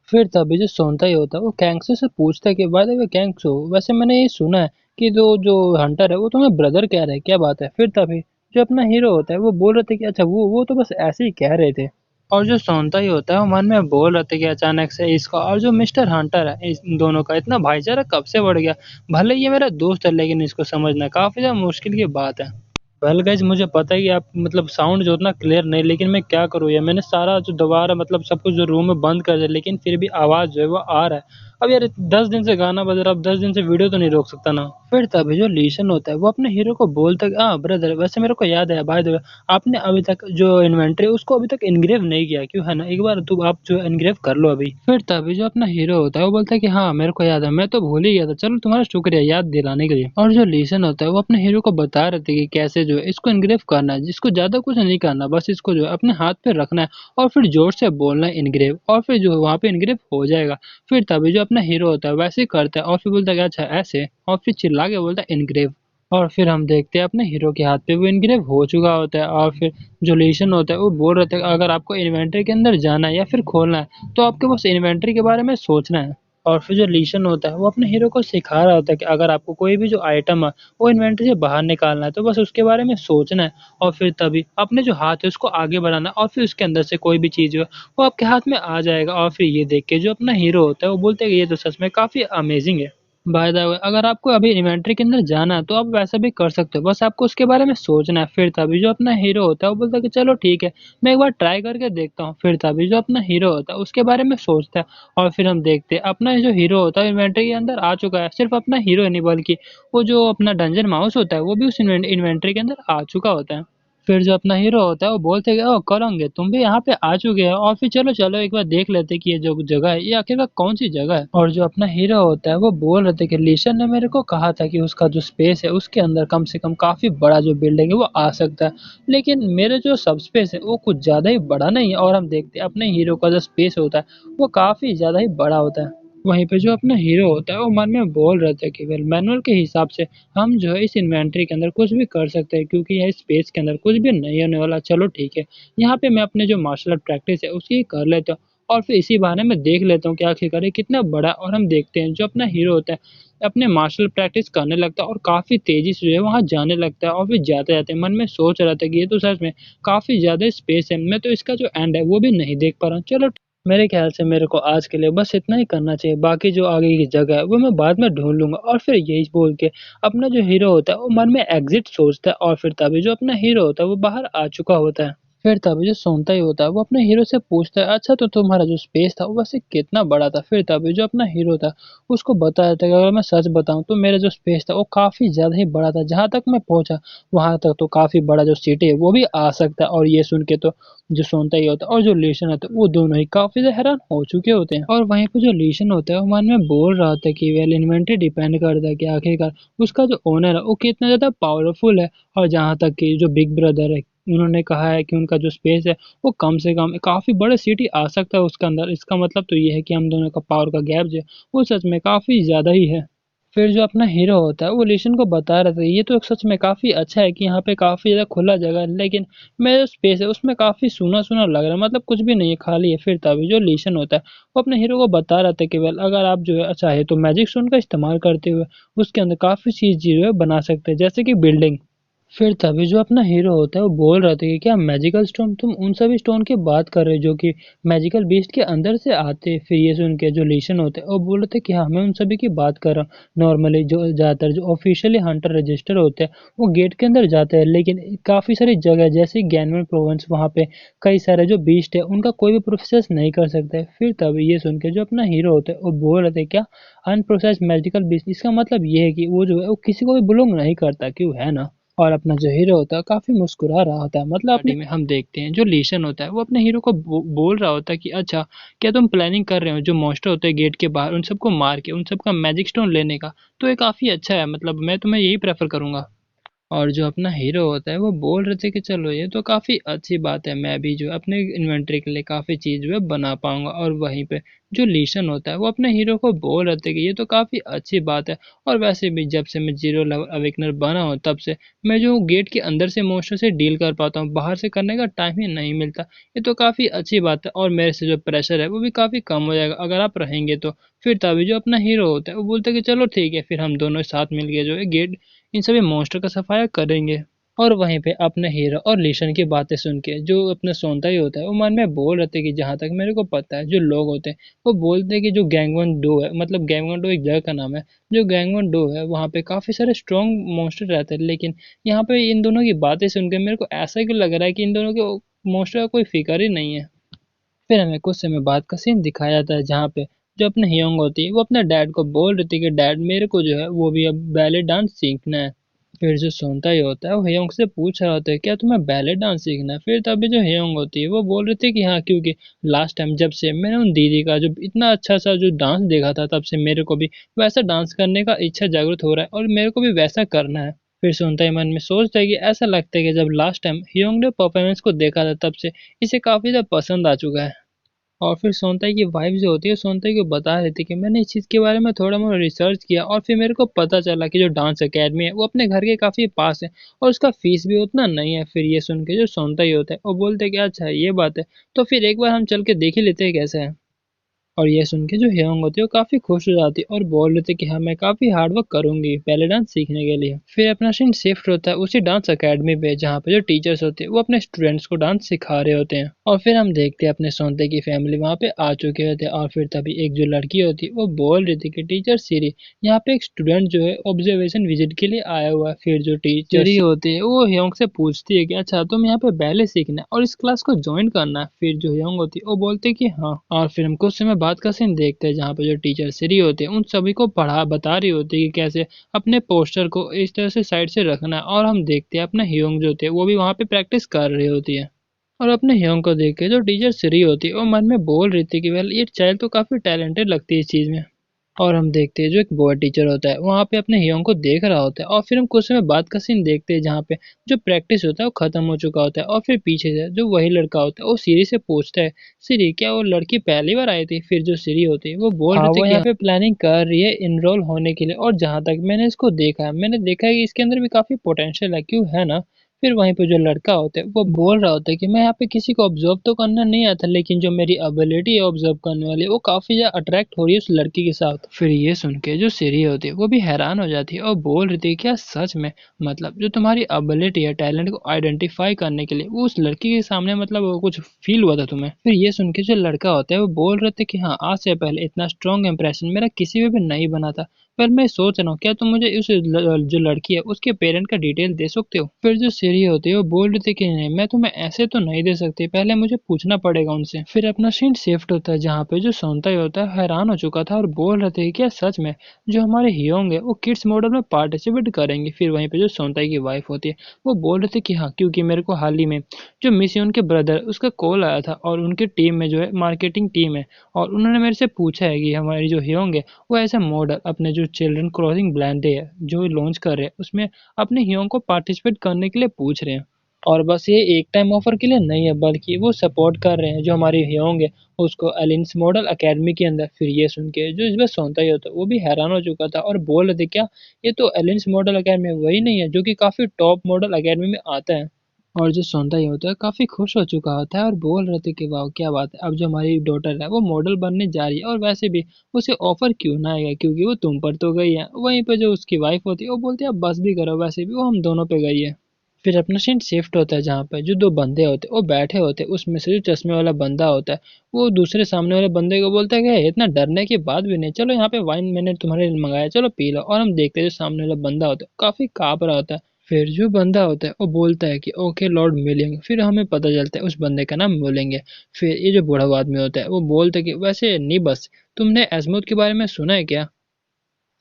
Speaker 1: फिर तभी जो सोनता ही होता है वो कैंक्सो से पूछता है कि बाय द वे कैंक्सो, वैसे मैंने ये सुना है कि जो जो हंटर है वो तुम्हें ब्रदर कह रहा है, क्या बात है। फिर तभी जो अपना हीरो होता है वो बोल रहे थे कि अच्छा, वो तो बस ऐसे ही कह रहे थे। और जो सोनता ही होता है वो मन में बोल रहे थे कि अचानक से इसका और जो मिस्टर हंटर है इस दोनों का इतना भाईचारा कब से बढ़ गया। भले ये मेरा दोस्त है लेकिन इसको समझना काफी ज्यादा मुश्किल की बात है। वेल गाइस, मुझे पता है कि आप मतलब साउंड जो उतना क्लियर नहीं, लेकिन मैं क्या करूँ यार, मैंने सारा जो दोबारा मतलब सब कुछ जो रूम में बंद कर दिया लेकिन फिर भी आवाज़ जो है वो आ रहा है। अब यार 10 दिन से गाना बज रहा है, अब 10 दिन से वीडियो तो नहीं रोक सकता ना। फिर तभी जो लीशन होता है वो अपने हीरो को बोलता है, हाँ ब्रदर, वैसे मेरे को याद है भाई, आपने अभी तक जो इन्वेंट्री उसको अभी तक इनग्रेव नहीं किया, क्यों है ना, एक बार तू आप जो इनग्रेव कर लो अभी। फिर तभी जो अपना हीरो होता है वो बोलता है कि हाँ मेरे को याद है, मैं तो भूल ही गया था, चलो तुम्हारा शुक्रिया याद दिलाने के लिए। और जो लीसन होता है वो अपने हीरो को बता रहे थे कि कैसे जो है इसको इनग्रेव करना है, जिसको ज्यादा कुछ नहीं करना, बस इसको जो है अपने हाथ पे रखना है और फिर जोर से बोलना है इनग्रेव, और फिर जो वहाँ पे इनग्रेव हो जाएगा। फिर तभी जो अपना हीरो होता है वैसे ही करता है और फिर बोलता है कि अच्छा ऐसे, और फिर चिल्ला के बोलता है इनग्रेव। और फिर हम देखते हैं अपने हीरो के हाथ पे वो इनग्रेव हो चुका होता है। और फिर जो लेशन होता है वो बोल रहे थे अगर आपको इन्वेंट्री के अंदर जाना है या फिर खोलना है तो आपके बस इन्वेंट्री के बारे में सोचना है। और फिर जो लीशन होता है वो अपने हीरो को सिखा रहा होता है कि अगर आपको कोई भी जो आइटम है वो इन्वेंट्री से बाहर निकालना है तो बस उसके बारे में सोचना है। और फिर तभी अपने जो हाथ है उसको आगे बढ़ाना है और फिर उसके अंदर से कोई भी चीज़ है वो आपके हाथ में आ जाएगा। और फिर ये देख के जो अपना हीरो होता है वो बोलते हैं कि ये तो सच में काफ़ी अमेजिंग है। बाय द वे, अगर आपको अभी इन्वेंट्री के अंदर जाना है तो आप वैसा भी कर सकते हो, बस आपको उसके बारे में सोचना है। फिर तभी जो अपना हीरो होता है वो बोलता है कि चलो ठीक है, मैं एक बार ट्राई करके देखता हूँ। फिर तभी जो अपना हीरो होता है उसके बारे में सोचता है, और फिर हम देखते हैं अपना जो हीरो होता है इन्वेंट्री के अंदर आ चुका है। सिर्फ अपना हीरो ही नहीं बल्कि वो जो अपना डंजन माउस होता है वो भी उस इन्वेंट्री के अंदर आ चुका होता है। फिर जो अपना हीरो होता है वो बोलते हैं कि ओह करेंगे, तुम भी यहाँ पे आ चुके हो, और फिर चलो चलो एक बार देख लेते हैं कि ये जो जगह है ये आखिरकार कौन सी जगह है। और जो अपना हीरो होता है वो बोल रहे थे कि लीशन ने मेरे को कहा था कि उसका जो स्पेस है उसके अंदर कम से कम काफी बड़ा जो बिल्डिंग है वो आ सकता है, लेकिन मेरे जो सब स्पेस है वो कुछ ज्यादा ही बड़ा नहीं है। और हम देखते हैं अपने हीरो का जो स्पेस होता है वो काफी ज्यादा ही बड़ा होता है। वहीं पे जो अपना हीरो होता है वो मन में बोल रहे थे कि वेल मैनुअल के हिसाब से हम जो है इस इन्वेंट्री के अंदर कुछ भी कर सकते हैं, क्योंकि यह स्पेस के अंदर कुछ भी नहीं होने वाला। चलो ठीक है, यहाँ पे मैं अपने जो मार्शल आर्ट प्रैक्टिस है उसकी कर लेता हूँ, और फिर इसी बहाने मैं देख लेता हूँ कि आखिरकार ये कितना बड़ा। और हम देखते हैं जो अपना हीरो होता है अपने मार्शल प्रैक्टिस करने लगता है और काफी तेजी से जो है वहाँ जाने लगता है, और फिर जाते जाते मन में सोच रहा था कि ये तो सच में काफी ज्यादा स्पेस है, मैं तो इसका जो एंड है वो भी नहीं देख पा रहा हूँ। चलो मेरे ख्याल से मेरे को आज के लिए बस इतना ही करना चाहिए, बाकी जो आगे की जगह है वो मैं बाद में ढूंढ लूंगा। और फिर यही बोल के अपना जो हीरो होता है वो मन में एग्जिट सोचता है, और फिर तभी जो अपना हीरो होता है वो बाहर आ चुका होता है। फिर तभी जो सोनता ही होता है वो अपने हीरो से पूछता है अच्छा तो तुम्हारा जो स्पेस था वो वैसे कितना बड़ा था। फिर तभी जो अपना हीरो था उसको बताया था कि अगर मैं सच बताऊं तो मेरा जो स्पेस था वो काफी ज्यादा ही बड़ा था, जहां तक मैं पहुंचा वहां तक तो काफी बड़ा जो सिटी है वो भी आ सकता है। और ये सुन के तो जो सोनता ही होता है और जो लीशन होता है वो दोनों ही काफी ज्यादा हैरान हो चुके होते हैं। और वहीं पे जो लीशन होता है वो मन में बोल रहा था कि वेल इन्वेंटरी डिपेंड करता है कि आखिरकार उसका जो ओनर है वो कितना ज्यादा पावरफुल है। और जहाँ तक कि जो बिग ब्रदर है उन्होंने कहा है कि उनका जो स्पेस है वो कम से कम काफी बड़े सिटी आ सकता है उसके अंदर, इसका मतलब तो ये है कि हम दोनों का पावर का गैप जो है वो सच में काफी ज्यादा ही है। फिर जो अपना हीरो होता है वो लिशन को बता रहा था ये तो सच में काफी अच्छा है कि यहाँ पे काफी ज्यादा खुला जगह है, लेकिन मेरा जो स्पेस है उसमें काफी सूना सूना लग रहा है, मतलब कुछ भी नहीं है, खाली है। फिर तभी जो लिशन होता है वो अपने हीरो को बता रहा था कि वेल अगर आप जो है चाहे तो मैजिक स्टोन का इस्तेमाल करते हुए उसके अंदर काफी चीज जो है बना सकते हैं, जैसे कि बिल्डिंग। फिर तभी जो अपना हीरो होता है वो बोल रहा था कि क्या मैजिकल स्टोन, तुम उन सभी स्टोन की बात कर रहे हो जो कि मैजिकल बीस्ट के अंदर से आते हैं। फिर ये सुन के जो लीशन होते हैं वो बोल रहे थे कि हाँ मैं उन सभी की बात कर रहा हूँ। नॉर्मली जो ज़्यादातर जो ऑफिशियली हंटर रजिस्टर होते हैं वो गेट के अंदर जाते हैं, लेकिन काफ़ी सारी जगह जैसे गैनवन प्रोविंस वहाँ पे कई सारे जो बीस्ट है उनका कोई भी प्रोसेस नहीं कर सकता है। फिर तभी ये सुन के जो अपना हीरो होता है वो बोल रहे थे क्या अनप्रोसेस मैजिकल बीस्ट, इसका मतलब ये है कि वो जो है वो किसी को भी बिलोंग नहीं करता, क्यों है ना। और अपना जो हीरो होता है काफी मुस्कुरा रहा होता है, मतलब अपने में हम देखते हैं जो लीशन होता है वो अपने हीरो को बोल रहा होता है कि अच्छा क्या तुम प्लानिंग कर रहे हो जो मॉन्स्टर होते हैं गेट के बाहर उन सबको मार के उन सबका मैजिक स्टोन लेने का, तो ये काफी अच्छा है, मतलब मैं तुम्हें यही प्रेफर करूंगा। और जो अपना हीरो होता है वो बोल रहे थे कि चलो ये तो काफ़ी अच्छी बात है, मैं भी जो है अपने इन्वेंट्री के लिए काफ़ी चीज़ जो है बना पाऊंगा। और वहीं पे जो लीशन होता है वो अपने हीरो को बोल रहे थे कि ये तो काफ़ी अच्छी बात है, और वैसे भी जब से मैं जीरो लेवल अवेकनर बना हूँ तब से मैं जो गेट के अंदर से मोस्टर से डील कर पाता हूँ, बाहर से करने का टाइम ही नहीं मिलता। ये तो काफ़ी अच्छी बात है, और मेरे से जो प्रेशर है वो भी काफ़ी कम हो जाएगा अगर आप रहेंगे तो। फिर तभी जो अपना हीरो होता है वो बोलते हैं कि चलो ठीक है, फिर हम दोनों साथ मिल के जो है गेट इन सभी मॉन्स्टर का सफाया करेंगे। और वहीं पे अपने हीरो और लिशन की बातें सुन के जो अपने सोनता ही होता है वो मन में बोल रहे थे कि जहाँ तक मेरे को पता है जो लोग होते हैं वो बोलते हैं कि जो गैंगवन डो है, मतलब गैंगवन डो एक जगह का नाम है, जो गैंगवन डो है वहाँ पे काफ़ी सारे स्ट्रॉन्ग मॉन्स्टर रहते हैं, लेकिन यहाँ पे इन दोनों की बातें सुन के मेरे को ऐसा क्यों लग रहा है कि इन दोनों के मॉन्स्टर का कोई फिक्र ही नहीं है। फिर हमें कुछ समय बाद का सीन दिखाया जाता है जहाँ पे जो अपने हियोंग होती है वो अपने डैड को बोल रही थी कि डैड मेरे को जो है वो भी अब बैले डांस सीखना है। फिर जो सोनता ही होता है वो हेयोंग से पूछ रहा होता है क्या तुम्हें बैले डांस सीखना है। फिर तभी जो हेयोंग होती है वो बोल रही थी कि हाँ, क्योंकि लास्ट टाइम जब से मैंने उन दीदी का जो इतना अच्छा सा जो डांस देखा था तब से मेरे को भी वैसा डांस करने का इच्छा जागृत हो रहा है और मेरे को भी वैसा करना है। फिर सुनता ही मन में सोचता है कि ऐसा लगता है कि जब लास्ट टाइम हियोंग ने परफॉर्मेंस को देखा था तब से इसे काफी ज्यादा पसंद आ चुका है। और फिर सोनताई की वाइफ जो होती है सोनताई को बता रही थी कि मैंने इस चीज़ के बारे में थोड़ा मोड़ा रिसर्च किया और फिर मेरे को पता चला कि जो डांस एकेडमी है वो अपने घर के काफ़ी पास है और उसका फीस भी उतना नहीं है। फिर ये सुन के जो सोनताई होता है वो बोलते हैं कि अच्छा ये बात है, तो फिर एक बार हम चल के देख ही लेते हैं कैसे है। और ये सुन के जो ह्योंग होती है वो काफी खुश हो जाती है और बोल रही थी कि हाँ मैं काफी हार्ड वर्क करूंगी पहले डांस सीखने के लिए। फिर अपना सीन शिफ्ट होता है उसी डांस एकेडमी पे जहाँ पे जो टीचर्स होते हैं वो अपने स्टूडेंट्स को डांस सिखा रहे होते हैं। और फिर हम देखते हैं अपने सोनते की फैमिली वहाँ पे आ चुके होते हैं और फिर तभी एक जो लड़की होती है वो बोल रही थी कि टीचर सीरी, यहाँ पे एक स्टूडेंट जो है ऑब्जर्वेशन विजिट के लिए आया हुआ है। फिर जो टीचर सीरी होती है वो ह्योंग से पूछती है कि अच्छा तुम यहाँ पे बैले सीखना है और इस क्लास को ज्वाइन करना है। फिर जो ह्योंग होती है वो बोलते है कि हाँ। और फिर हम कुछ समय बाद का सीन देखते हैं जहाँ पे जो टीचर सीरी होते हैं उन सभी को पढ़ा बता रही होती है कि कैसे अपने पोस्टर को इस तरह से साइड से रखना है। और हम देखते हैं अपना ह्योंग जो थे वो भी वहाँ पे प्रैक्टिस कर रही होती है। और अपने ह्योंग को देख के जो टीचर सीरी होती है वो मन में बोल रही थी कि वेल ये चाइल्ड तो काफी टैलेंटेड लगती है इस चीज में। और हम देखते हैं जो एक बॉय टीचर होता है वहाँ पे अपने ह्योंग को देख रहा होता है। और फिर हम कुछ समय बाद का सीन देखते हैं जहाँ पे जो प्रैक्टिस होता है वो खत्म हो चुका होता है। और फिर पीछे से जो वही लड़का होता है वो सीरी से पूछता है, सीरी क्या वो लड़की पहली बार आई थी? फिर जो सीरी होती है वो बोल
Speaker 2: हाँ
Speaker 1: रहे थे
Speaker 2: वो
Speaker 1: कि
Speaker 2: यहाँ
Speaker 1: हाँ, पे प्लानिंग कर रही है इनरोल होने के लिए और जहाँ तक मैंने इसको देखा है मैंने देखा है कि इसके अंदर भी काफी पोटेंशियल है, क्यों है ना। फिर वहीं पे जो लड़का होता है वो बोल रहा होता है कि मैं यहाँ पे किसी को ऑब्जर्व तो करना नहीं आता, लेकिन जो मेरी एबिलिटी है ऑब्जर्व करने वाली वो काफी ज्यादा अट्रैक्ट हो रही है उस लड़की के साथ। फिर ये सुन के जो सीरी होती है वो भी हैरान हो जाती है और बोल रही थी क्या सच में, मतलब जो तुम्हारी एबिलिटी है टैलेंट को आइडेंटिफाई करने के लिए वो उस लड़की के सामने मतलब वो कुछ फील हुआ था तुम्हें? फिर ये सुन के जो लड़का होता है वो बोल रहे थे कि हाँ आज से पहले इतना स्ट्रॉन्ग इंप्रेशन मेरा किसी पे भी नहीं बना था। पर मैं सोच रहा हूँ क्या तुम मुझे जो लड़की है उसके पेरेंट का डिटेल दे सकते हो? फिर जो सीरी होती है वो बोल रही थी कि नहीं मैं तुम्हें ऐसे तो नहीं दे सकती, पहले मुझे पूछना पड़ेगा उनसे। फिर अपना सीन शिफ्ट होता है जहाँ पे जो सोनताई होता है हैरान हो चुका था और बोल रहे थे कि क्या सच में जो हमारे ह्योंग है वो किड्स मॉडल में पार्टिसिपेट करेंगे? फिर वहीं पे जो सोनताई की वाइफ होती है वो बोल रहे थे कि हाँ, क्योंकि मेरे को हाल ही में जो मिस यून के ब्रदर उसका कॉल आया था और उनकी टीम में जो है मार्केटिंग टीम है और उन्होंने मेरे से पूछा है कि हमारी जो ह्योंग है वो ऐसा मॉडल अपने जो चिल्ड्रन क्रॉसिंग ब्रांड है जो लॉन्च कर रहे हैं उसमें अपने ह्योंग को पार्टिसिपेट करने के लिए पूछ रहे हैं। और बस ये एक टाइम ऑफर के लिए नहीं है बल्कि वो सपोर्ट कर रहे हैं जो हमारी ह्योंग है उसको एलिंस मॉडल एकेडमी के अंदर। फिर ये सुन के जो इस बार सोनता ही होता है वो भी हैरान हो चुका था और बोल रहे थे क्या ये तो एलिंस मॉडल एकेडमी वही नहीं है जो कि काफी टॉप मॉडल एकेडमी में आता है? और जो सोनता ही होता है काफी खुश हो चुका होता है और बोल रहे थे कि वाह क्या बात है, अब जो हमारी डॉटर है वो मॉडल बनने जा रही है और वैसे भी उसे ऑफर क्यों ना आएगा क्योंकि वो तुम पर तो गई है। वहीं पे जो उसकी वाइफ होती है वो बोलती है अब बस भी करो, वैसे भी वो हम दोनों पे गई है। फिर अपना सीन शिफ्ट होता है जहाँ पे जो दो बंदे होते हैं वो बैठे होते हैं, उसमें से जो चश्मे वाला बंदा होता है वो दूसरे सामने वाले बंदे को बोलता है कि इतना डरने की बात भी नहीं, चलो यहाँ पे वाइन मैंने तुम्हारे लिए मंगाया चलो पी लो। और हम देखते हैं जो सामने वाला बंदा होता है काफी काँप रहा होता है। फिर जो बंदा होता है वो बोलता है कि ओके लॉर्ड मिलेंगे, फिर हमें पता चलता है उस बंदे का नाम मिलेंगे। फिर ये जो बूढ़ा आदमी होता है वो बोलता है कि वैसे निबस तुमने एजमूथ के बारे में सुना है क्या?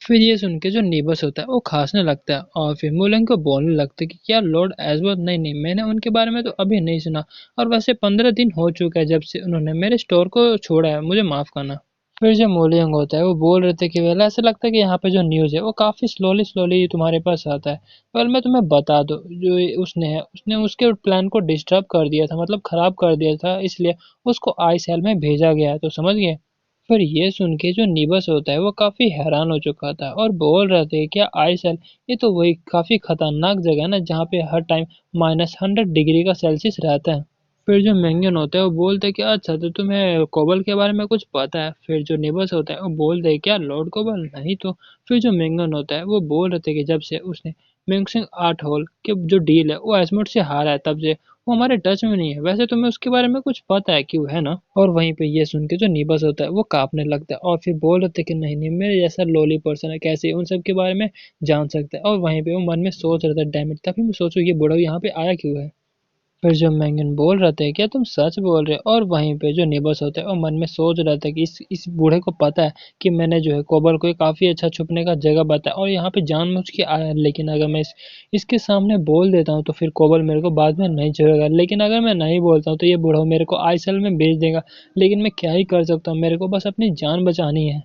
Speaker 1: फिर ये सुन के जो निबस होता है वो खांसने लगता है और फिर मुलंग को बोलने लगता है कि क्या लॉर्ड एजमूथ, नहीं नहीं मैंने उनके बारे में तो अभी नहीं सुना और वैसे 15 दिन हो चुका है जब से उन्होंने मेरे स्टोर को छोड़ा है, मुझे माफ करना। फिर जो मोलियंग होता है वो बोल रहे थे कि वेल ऐसा लगता है कि यहाँ पे जो न्यूज़ है वो काफ़ी स्लोली स्लोली तुम्हारे पास आता है। वेल मैं तुम्हें बता दूँ जो ये उसने है उसने उसके प्लान को डिस्टर्ब कर दिया था, मतलब ख़राब कर दिया था, इसलिए उसको आई सेल में भेजा गया है, तो समझ गए। फिर ये सुन के जो निबस होता है वो काफ़ी हैरान हो चुका था और बोल रहे थे क्या आई सेल, ये तो वही काफ़ी खतरनाक जगह है ना जहाँ पे हर टाइम -100 डिग्री का सेल्सियस रहता है। फिर जो मेंगन होता है वो बोलते हैं कि अच्छा तो तुम्हें कोबल के बारे में कुछ पता है? फिर जो निबस होता है वो बोलते हैं क्या लॉर्ड कोबल, नहीं तो। फिर जो मेंगन होता है वो बोल रहे थे कि जब से उसने मिंगसिंग आर्ट हॉल के जो डील है वो एस्मोट से हारा है तब से वो हमारे टच में नहीं है, वैसे तुम्हें उसके बारे में कुछ पता है क्यों, है ना? और वहीं पे ये सुन के जो निबस होता है वो कांपने लगता है और फिर बोल रहे थे कि नहीं नहीं मेरे जैसा लोली पर्सन है कैसे उन सब के बारे में जान सकता है। और वहीं पे वो मन में सोच रहा था डैमेट, तभी मैं सोचू ये बुढ़ा यहाँ पे आया क्यों है। फिर जो मैंगन बोल रहे थे क्या तुम सच बोल रहे हो, और वहीं पे जो नेबर्स होते हैं वो मन में सोच रहा था कि इस बूढ़े को पता है कि मैंने जो है कोबल को काफ़ी अच्छा छुपने का जगह बताया और यहाँ पे जानबूझ के आया है, लेकिन अगर मैं इसके सामने बोल देता हूँ तो फिर कोबल मेरे को बाद में नहीं छोड़ेगा, लेकिन अगर मैं नहीं बोलता हूँ तो ये बूढ़ा मेरे को आईसेल में भेज देगा। लेकिन मैं क्या ही कर सकता हूँ, मेरे को बस अपनी जान बचानी है।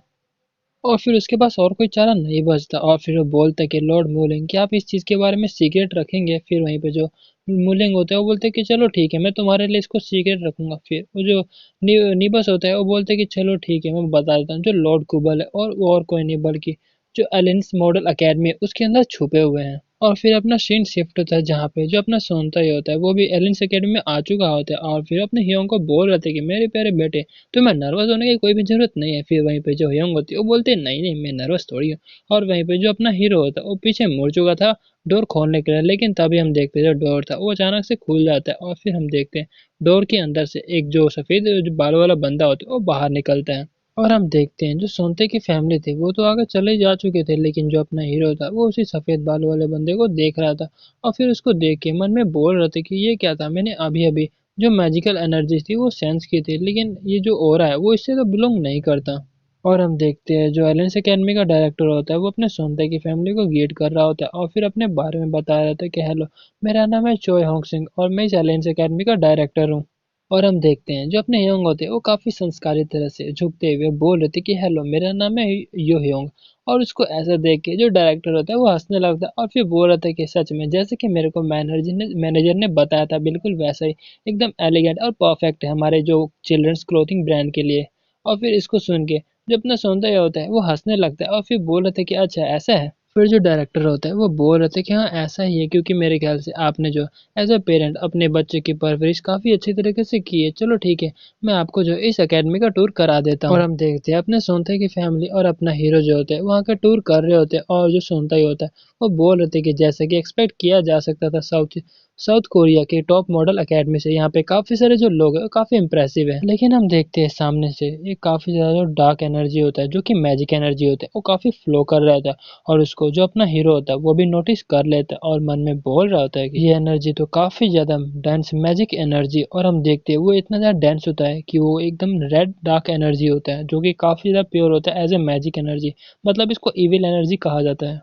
Speaker 1: और फिर उसके पास और कोई चारा नहीं बचता और फिर वो बोलता है कि लॉर्ड मूलिंग क्या आप इस चीज़ के बारे में सीक्रेट रखेंगे? फिर वहीं पे जो मूलिंग होता है वो बोलते हैं कि चलो ठीक है मैं तुम्हारे लिए इसको सीक्रेट रखूंगा। फिर वो जो निबस होता है वो बोलते हैं कि चलो ठीक है मैं बता देता हूँ, जो लॉर्ड कुबल है और वो और कोई नहीं बल्कि जो एलियंस मॉडल अकेडमी है उसके अंदर छुपे हुए हैं। और फिर अपना सीन शिफ्ट होता है जहाँ पे जो अपना सोनता ही होता है वो भी एलियंस एकेडमी में आ चुका होता है और फिर अपने ह्योंग को बोल रहे थे कि मेरे प्यारे बेटे तुम्हें नर्वस होने की कोई भी जरूरत नहीं है। फिर वहीं पे जो ह्योंग होती है वो बोलते हैं नहीं नहीं मैं नर्वस थोड़ी हूँ। और वहीं पे जो अपना हीरो होता है वो पीछे मुड़ चुका था डोर खोलने के लिए, लेकिन तभी हम देखते हैं जो डोर था वो अचानक से खुल जाता है और फिर हम देखते हैं डोर के अंदर से एक जो सफेद जो बाल वाला बंदा होता है वो बाहर निकलता है। और हम देखते हैं जो सोनते की फैमिली थी वो तो आगे चले जा चुके थे, लेकिन जो अपना हीरो था वो उसी सफेद बाल वाले बंदे को देख रहा था। और फिर उसको देख के मन में बोल रहे थे कि ये क्या था, मैंने अभी अभी जो मैजिकल एनर्जी थी वो सेंस की थी, लेकिन ये जो ओरा है वो इससे तो बिलोंग नहीं करता। और हम देखते हैं जो एलेंस एकेडमी का डायरेक्टर होता है वो अपने सोनते की फैमिली को गाइड कर रहा होता है और फिर अपने बारे में बता रहा था कि हेलो मेरा नाम है चोय होंग सिंह और मैं इस एलेंस एकेडमी का डायरेक्टर हूँ। और हम देखते हैं जो अपने ह्योंग होते हैं वो काफी संस्कारी तरह से झुकते हुए बोल रहे थे कि हेलो मेरा नाम है यो ह्योंग। और उसको ऐसा देख के जो डायरेक्टर होता है वो हंसने लगता है और फिर बोल रहा था कि सच में जैसे कि मेरे को मैनेजर ने बताया था बिल्कुल वैसा ही एकदम एलिगेंट और परफेक्ट है हमारे जो चिल्ड्रंस क्लोथिंग ब्रांड के लिए। और फिर इसको सुन के जो अपना सौंदर्य होता है वो हंसने लगता है और फिर बोल रहे थे कि अच्छा ऐसा है। फिर जो डायरेक्टर होता है वो बोल रहे थे कि हाँ ऐसा ही है क्योंकि मेरे ख्याल से आपने जो एज अ पेरेंट अपने बच्चे की परवरिश काफी अच्छी तरीके से की है, चलो ठीक है मैं आपको जो इस एकेडमी का टूर करा देता हूँ। और हम देखते हैं अपने सोनते की फैमिली और अपना हीरो जो होता है वहाँ का टूर कर रहे होते हैं और जो सोनता ही होता है वो बोल रहे थे कि जैसे कि एक्सपेक्ट किया जा सकता था साउथ साउथ कोरिया के टॉप मॉडल एकेडमी से यहाँ पे काफी सारे जो लोग हैं वो काफी इंप्रेसिव है, लेकिन हम देखते हैं सामने से ये काफी ज्यादा जो डार्क एनर्जी होता है जो कि मैजिक एनर्जी होता है वो काफी फ्लो कर रहा था। और उसको जो अपना हीरो होता है वो भी नोटिस कर लेता है और मन में बोल रहा होता है कि ये एनर्जी तो काफी ज्यादा डेंस मैजिक एनर्जी। और हम देखते हैं वो इतना ज्यादा डेंस होता है कि वो एकदम रेड डार्क एनर्जी होता है जो कि काफी ज्यादा प्योर होता है एज ए मैजिक एनर्जी, मतलब इसको इविल एनर्जी कहा जाता है।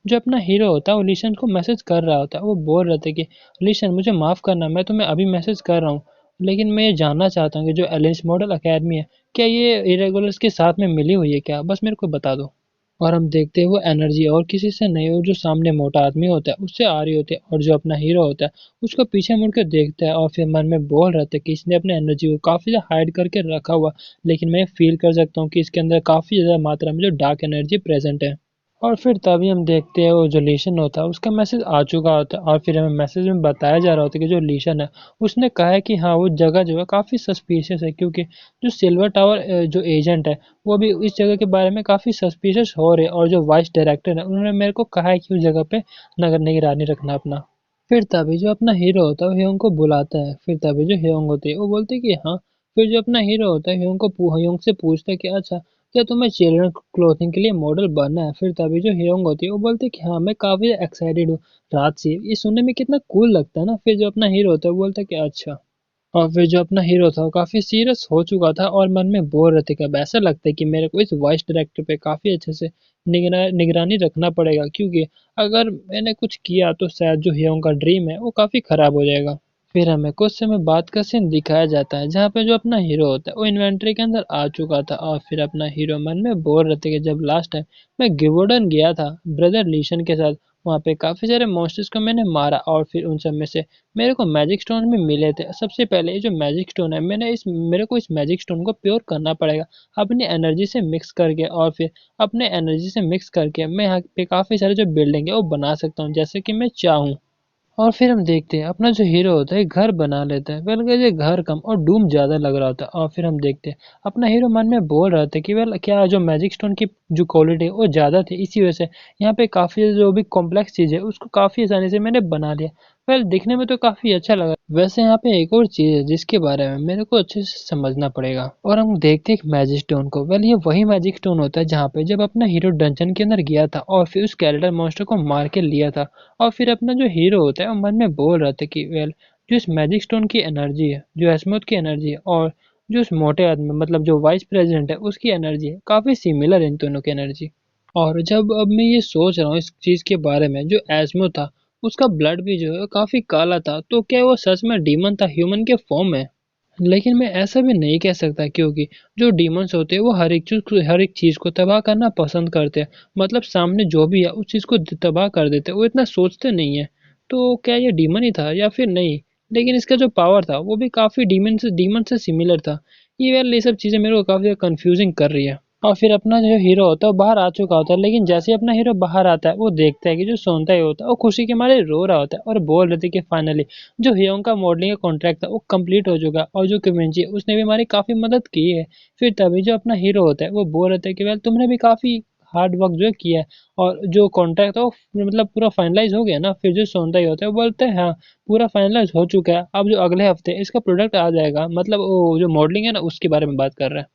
Speaker 1: जो अपना हीरो होता है वो लिशन को मैसेज कर रहा होता है, वो बोल रहे थे कि लिशन मुझे माफ़ करना मैं तुम्हें अभी मैसेज कर रहा हूँ, लेकिन मैं ये जानना चाहता हूँ कि जो एलियंस मॉडल अकेडमी है क्या ये इरेगुलर्स के साथ में मिली हुई है क्या, बस मेरे को बता दो। और हम देखते हैं वो एनर्जी और किसी से नहीं हो जो सामने मोटा आदमी होता है उससे आ रही होती है और जो अपना हीरो होता है उसको पीछे मुड़ के देखता है और फिर मन में बोल रहा था कि इसने अपने एनर्जी को काफ़ी ज़्यादा हाइड करके रखा हुआ, लेकिन मैं फील कर सकता हूँ कि इसके अंदर काफ़ी ज़्यादा मात्रा में जो डार्क एनर्जी प्रेजेंट है। और फिर तभी हम देखते हैं वो जो लीशन होता है उसका मैसेज आ चुका होता है और फिर हमें मैसेज में बताया जा रहा होता है कि जो लीशन है उसने कहा है कि हाँ वो जगह जो है काफ़ी सस्पिशियस है क्योंकि जो सिल्वर टावर जो एजेंट है वो भी इस जगह के बारे में काफ़ी सस्पिशियस हो रहे हैं और जो वाइस डायरेक्टर है उन्होंने मेरे को कहा है कि उस जगह पे नगर निगरानी रखना अपना। फिर तभी जो अपना हीरो होता है वो ह्योंग को बुलाता है, फिर तभी जो ह्योंग होती है वो बोलती है कि हाँ। फिर जो अपना हीरो होता है ह्योंग से पूछता है कि अच्छा क्या तुम्हें चिल्ड्रन क्लोथिंग के लिए मॉडल बनना है। फिर तभी जो ह्योंग होती है वो बोलती है कि हाँ मैं काफ़ी एक्साइटेड हूँ रात से, ये सुनने में कितना कूल लगता है ना। फिर जो अपना हीरो होता है वो बोलता है कि अच्छा। और फिर जो अपना हीरो था वो काफ़ी सीरियस हो चुका था और मन में बोल रहे थे कि अब ऐसा लगता है कि मेरे को इस वॉइस डायरेक्टर पे काफ़ी अच्छे से निगरानी रखना पड़ेगा क्योंकि अगर मैंने कुछ किया तो शायद जो ह्योंग का ड्रीम है वो काफ़ी ख़राब हो जाएगा। फिर हमें कुछ समय बाद का सीन दिखाया जाता है जहाँ पे जो अपना हीरो होता है वो इन्वेंट्री के अंदर आ चुका था और फिर अपना हीरो मन में बोल रहे थे कि जब लास्ट टाइम मैं गिवोडन गया था ब्रदर लीशन के साथ, वहाँ पे काफ़ी सारे मॉन्स्टर्स को मैंने मारा और फिर उन सब में से मेरे को मैजिक स्टोन भी मिले थे। सबसे पहले ये जो मैजिक स्टोन है मेरे को इस मैजिक स्टोन को प्योर करना पड़ेगा अपनी एनर्जी से मिक्स करके, और फिर अपने एनर्जी से मिक्स करके मैं यहाँ पे काफ़ी सारे जो बिल्डिंग है वो बना सकता हूँ जैसे कि मैं चाहूँ। और फिर हम देखते हैं अपना जो हीरो होता है घर बना लेता है, वेल ये घर कम और डूम ज़्यादा लग रहा होता है। और फिर हम देखते हैं अपना हीरो मन में बोल रहा था कि वेल क्या जो मैजिक स्टोन की जो क्वालिटी है वो ज़्यादा थी, इसी वजह से यहाँ पे काफ़ी जो भी कॉम्प्लेक्स चीज़ है उसको काफ़ी आसानी से मैंने बना लिया। वेल दिखने में तो काफ़ी अच्छा लगा। वैसे यहाँ पे एक और चीज़ है जिसके बारे में मेरे को अच्छे से समझना पड़ेगा, और हम देखते हैं एक मैजिक स्टोन को। वेल ये वही मैजिक स्टोन होता है जहाँ पे जब अपना हीरो डंजन के अंदर गया था और फिर उस स्केलेटन मॉन्स्टर को मार के लिया था। और फिर अपना जो हीरो होता है वो मन में बोल रहा था कि वेल जो इस मैजिक स्टोन की एनर्जी है, जो एस्मोथ की एनर्जी है और जो उस मोटे आदमी मतलब जो वाइस प्रेसिडेंट है उसकी एनर्जी है काफ़ी सिमिलर है इन दोनों की एनर्जी। और जब अब मैं ये सोच रहा हूँ इस चीज़ के बारे में, जो एस्मो था उसका ब्लड भी जो है काफ़ी काला था, तो क्या वो सच में डीमन था ह्यूमन के फॉर्म में। लेकिन मैं ऐसा भी नहीं कह सकता क्योंकि जो डीमंस होते हैं वो हर एक चीज़ को तबाह करना पसंद करते हैं, मतलब सामने जो भी है उस चीज़ को तबाह कर देते हैं, वो इतना सोचते नहीं है। तो क्या ये डीमन ही था या फिर नहीं, लेकिन इसका जो पावर था वो भी काफ़ी डीमन से सिमिलर था। ये यार ये सब चीज़ें मेरे को काफ़ी कंफ्यूजिंग कर रही है। और फिर अपना जो हीरो होता है वो बाहर आ चुका होता है, लेकिन जैसे ही अपना हीरो बाहर आता है वो देखता है कि जो सोनताई होता है वो खुशी के मारे रो रहा होता है और बोल रहे थे कि फाइनली जो हियोंग का मॉडलिंग का कॉन्ट्रैक्ट था वो कंप्लीट हो चुका है, और जो किमिंजी है उसने भी हमारी काफी मदद की है। फिर तभी जो अपना हीरो होता है वो बोल रहे थे कि वेल तुमने भी काफी हार्ड वर्क जो है किया है, और जो कॉन्ट्रैक्ट था वो मतलब पूरा फाइनलाइज हो गया ना। फिर जो सोनताई होता है वो बोलते हैं हाँ पूरा फाइनलाइज हो चुका है, अब जो अगले हफ्ते इसका प्रोडक्ट आ जाएगा, मतलब वो जो मॉडलिंग है ना उसके बारे में बात कर रहे हैं।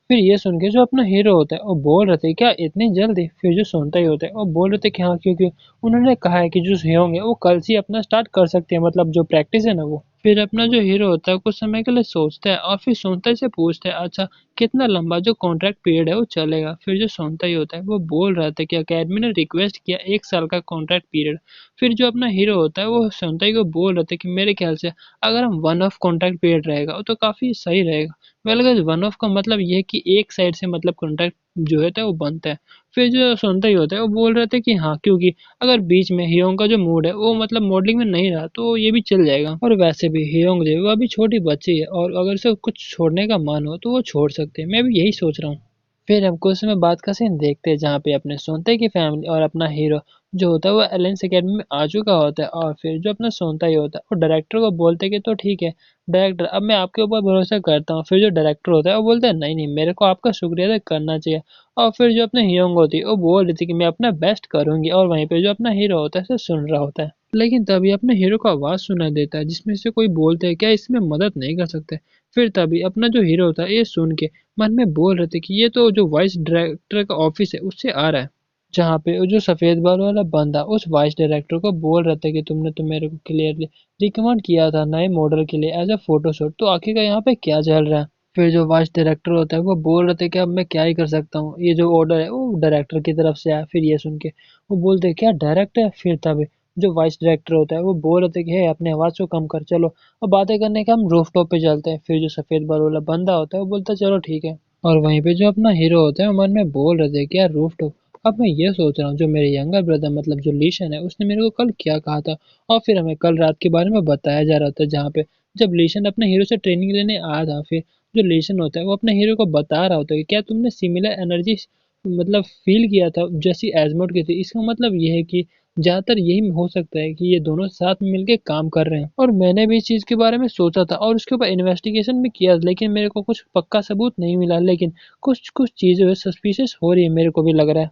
Speaker 1: फिर ये सुन के जो अपना हीरो होता है वो बोल रहे थे क्या इतनी जल्दी। फिर जो सुनता ही होता है वो बोल रहे थे कि हाँ, क्योंकि उन्होंने कहा है कि जो होंगे वो कल से ही अपना स्टार्ट कर सकते हैं, मतलब जो प्रैक्टिस है ना वो। फिर अपना जो हीरो होता है कुछ समय के लिए सोचता है और फिर सोनता से पूछता है अच्छा कितना लंबा जो कॉन्ट्रैक्ट पीरियड है वो चलेगा। फिर जो सोनता ही होता है वो बोल रहा था कि अकेडमी ने रिक्वेस्ट किया 1 साल का कॉन्ट्रैक्ट पीरियड। फिर जो अपना हीरो होता है वो सोनता ही को बोल रहा था कि मेरे ख्याल से अगर हम वन ऑफ कॉन्ट्रैक्ट पीरियड रहेगा तो काफी सही रहेगा। वेल गाइस, वन ऑफ का मतलब ये है कि एक साइड से मतलब कॉन्ट्रैक्ट जो होता है वो बनता है। फिर जो सुनता ही होता है वो बोल रहे थे कि हाँ, क्योंकि अगर बीच में हियोंग का जो मूड है वो मतलब मॉडलिंग में नहीं रहा तो ये भी चल जाएगा, और वैसे भी हियोंग जो है वो अभी छोटी बच्ची है और अगर उसे कुछ छोड़ने का मन हो तो वो छोड़ सकते हैं, मैं भी यही सोच रहा हूँ। फिर हम कुछ समय बाद का सीन देखते हैं जहाँ पे अपने सोनते की फैमिली और अपना हीरो जो होता है वो एलेंस एकेडमी में आ चुका होता है, और फिर जो अपना सोनता ही होता है वो डायरेक्टर को बोलते हैं कि तो ठीक है डायरेक्टर, अब मैं आपके ऊपर भरोसा करता हूँ। फिर जो डायरेक्टर होता है वो बोलता है नहीं नहीं, मेरे को आपका शुक्रिया अदा करना चाहिए। और फिर जो अपने हीरोइंग होती है वो बोल रही थी कि मैं अपना बेस्ट करूंगी, और वहीं पे जो अपना हीरो होता है उसे सुन रहा होता है। लेकिन तभी अपने हीरो को आवाज सुनाई देता है जिसमें से कोई बोलते हैं क्या इसमें मदद नहीं कर सकते। फिर तभी अपना जो हीरो होता है ये सुन के मन में बोल रहे थे कि ये तो जो वाइस डायरेक्टर का ऑफिस है उससे आ रहा है, जहाँ पे वो जो सफेद बाल वाला बंदा उस वाइस डायरेक्टर को बोल रहा था कि तुमने तो मेरे को क्लियरली रिकमेंड किया था नए मॉडल के लिए एज अ फोटोशूट, तो आखिर का यहाँ पे क्या चल रहा है। फिर जो वाइस डायरेक्टर होता है वो बोल रहे थे कि अब मैं क्या ही कर सकता हूँ, ये जो ऑर्डर है वो डायरेक्टर की तरफ से आया। फिर ये सुन के वो बोलते हैं क्या डायरेक्ट है। फिर तभी जो वाइस डायरेक्टर होता है वो बोल रहे थे कि हे अपने आवाज को कम कर, चलो अब बातें करने का हम रूफ टॉप पे चलते हैं। फिर जो सफेद बाल वाला बंदा होता है वो बोलता है चलो ठीक है, और वहीं पे जो अपना हीरो होता है वो मन में बोल रहे थे कि यार रूफ टॉप, अब मैं ये सोच रहा हूँ जो मेरे यंगर ब्रदर मतलब जो लीशन है उसने मेरे को कल क्या कहा था, और फिर हमें कल रात के बारे में बताया जा रहा था जहाँ पे जब लीशन अपने हीरो से ट्रेनिंग लेने आया था। फिर जो लीशन होता है वो अपने हीरो को बता रहा होता है कि क्या तुमने सिमिलर एनर्जी मतलब फील किया था जैसी एजमोड की थी। इसका मतलब ये है कि ज्यादातर यही हो सकता है कि ये दोनों साथ में मिलके काम कर रहे हैं, और मैंने भी इस चीज के बारे में सोचा था और उसके ऊपर इन्वेस्टिगेशन भी किया, लेकिन मेरे को कुछ पक्का सबूत नहीं मिला, लेकिन कुछ कुछ चीजें सस्पिशियस हो रही है मेरे को भी लग रहा है।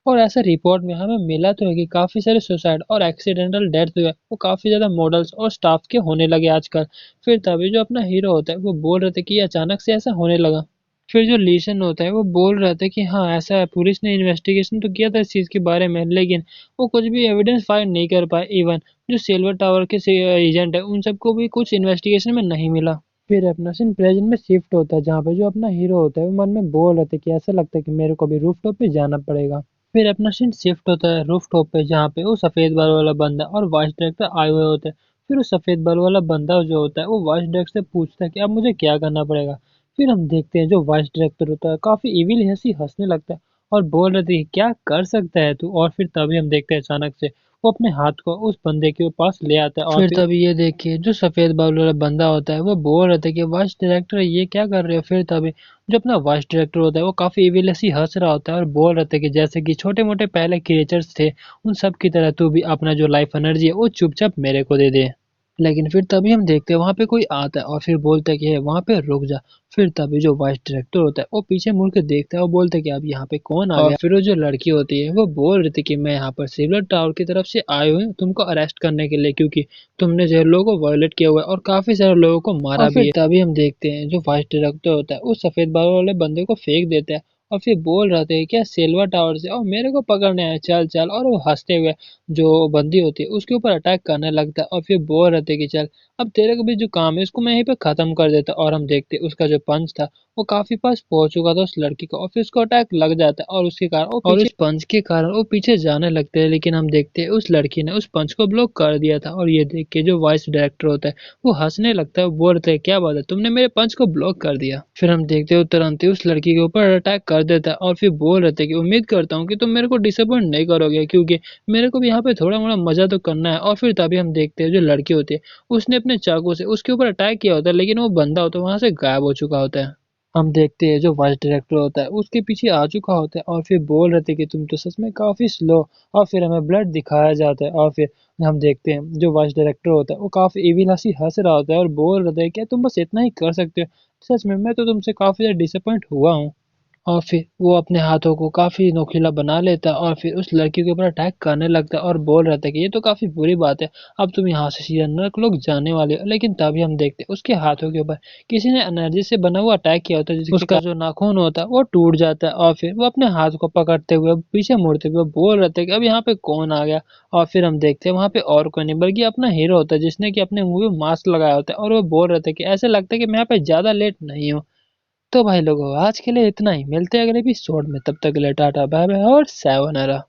Speaker 1: और ऐसा रिपोर्ट में हमें मिला तो है कि काफी सारे सुसाइड और एक्सीडेंटल डेथ जो है वो काफी ज्यादा मॉडल्स और स्टाफ के होने लगे आजकल। फिर तभी जो अपना हीरो होता है वो बोल रहे थे कि अचानक से ऐसा होने लगा। फिर जो लीसन होता है वो बोल रहा था कि हाँ ऐसा है, पुलिस ने इन्वेस्टिगेशन तो किया था इस चीज़ के बारे में, लेकिन वो कुछ भी एविडेंस फाइंड नहीं कर पाए। इवन जो सिल्वर टावर के एजेंट है उन सबको भी कुछ इन्वेस्टिगेशन में नहीं मिला। फिर अपना सीन प्रेजेंट में शिफ्ट होता है जहाँ पे जो अपना हीरो होता है वो मन में बोल रहे थे कि ऐसा लगता है कि मेरे को भी रूफ टॉप पे जाना पड़ेगा। फिर अपना सीन शिफ्ट होता है रूफ टॉप पे जहाँ पे वो सफेद बाल वाला बंदा और वाइस डायरेक्टर आए हुए होते हैं। फिर वो सफेद बाल वाला बंदा जो होता है वो वाइस डायरेक्टर से पूछता है कि अब मुझे क्या करना पड़ेगा। फिर हम देखते हैं जो वाइस डायरेक्टर होता है काफी इविल हंसी हंसने लगता है और बोल रहे थे क्या कर सकता है तू। और फिर तभी हम देखते हैं अचानक से वो अपने हाथ को उस बंदे के पास ले आता है, और फिर तभी ये देखिए जो सफेद बाल वाला बंदा होता है वो बोल रहे थे कि वाइस डायरेक्टर ये क्या कर रहे हो। फिर तभी जो अपना वाइस डायरेक्टर होता है वो काफी इविल हंसी हंस रहा होता है और बोल रहे थे कि जैसे कि छोटे मोटे पहले क्रिएचर्स थे उन सब की तरह तू भी अपना जो लाइफ एनर्जी है वो चुपचाप मेरे को दे दे। लेकिन फिर तभी हम देखते हैं वहां पे कोई आता है और फिर बोलता है कि "हे, वहां पे रुक जा"। फिर तभी जो वाइस डायरेक्टर होता है वो पीछे मुड़ के देखता है और बोलता है कि अब यहाँ पे कौन आ गया। और फिर वो जो लड़की होती है वो बोल रही थी कि मैं यहाँ पर सिल्वर टावर की तरफ से आई हुई हूँ तुमको अरेस्ट करने के लिए, क्योंकि तुमने जो है लोगों को वायलेट किया हुआ है और काफी सारे लोगों को मारा और भी है। तभी हम देखते हैं जो वाइस डायरेक्टर होता है वो सफेद बाल वाले बंदे को फेंक देता है और फिर बोल रहे थे क्या सिल्वर टावर से और मेरे को पकड़ने आए, चल चल। और वो हंसते हुए जो बंदी होती है उसके ऊपर अटैक करने लगता है और फिर बोल रहे थे कि चल अब तेरे को भी जो काम है इसको मैं यहीं पे खत्म कर देता। और हम देखते उसका जो पंच था वो काफी पास पहुंच चुका था उस लड़की को और फिर उसको अटैक लग जाता है और उसके कारण वो और उस पंच के कारण वो पीछे जाने लगते हैं। लेकिन हम देखते हैं उस लड़की ने उस पंच को ब्लॉक कर दिया था और ये देख के जो वॉइस डायरेक्टर होता है वो हंसने लगता है, बोलते हैं क्या बात है तुमने मेरे पंच को ब्लॉक कर दिया। फिर हम देखते हो तुरंत ही उस लड़की के ऊपर अटैक कर देता है और फिर बोल रहे थे कि उम्मीद करता हूँ कि तुम मेरे को डिसअपॉइंट नहीं करोगे, क्योंकि मेरे को भी यहाँ पे थोड़ा मोड़ा मजा तो करना है। और फिर तभी हम देखते हैं जो लड़की होती है उसने अपने चाकू से उसके ऊपर अटैक किया होता है, लेकिन वो बंदा होता है वहां से गायब हो चुका होता है। हम देखते हैं जो वॉइस डायरेक्टर होता है उसके पीछे आ चुका होता है और फिर बोल रहे थे कि तुम तो सच में काफ़ी स्लो। और फिर हमें ब्लड दिखाया जाता है और फिर हम देखते हैं जो वॉइस डायरेक्टर होता है वो काफ़ी इविल हंसी हंस रहा होता है और बोल रहा था क्या तुम बस इतना ही कर सकते हो। सच में मैं तो तुमसे काफ़ी ज़्यादा डिसअपॉइंट हुआ हूँ। और फिर वो अपने हाथों को काफ़ी नोकीला बना लेता है और फिर उस लड़की के ऊपर अटैक करने लगता है और बोल रहा था कि ये तो काफ़ी बुरी बात है, अब तुम यहाँ से सीधा नर्क लोग जाने वाले हो। लेकिन तभी हम देखते हैं उसके हाथों के ऊपर किसी ने एनर्जी से बना हुआ अटैक किया होता है, जिसके उसका जो नाखून होता है वो टूट जाता है और फिर वो अपने हाथ को पकड़ते हुए पीछे मुड़ते हुए बोल रहे थे कि अब यहाँ पे कौन आ गया। और फिर हम देखते हैं वहाँ पे और कोई नहीं बल्कि अपना हीरो होता है, जिसने कि अपने मुंह में मास्क लगाया होता है और वो बोल रहे थे कि ऐसे लगता है कि मैं यहाँ पे ज़्यादा लेट नहीं हूँ। तो भाई लोगों आज के लिए इतना ही, मिलते हैं अगले एपिसोड में, तब तक के लिए टाटा बाय बाय और सायोनारा।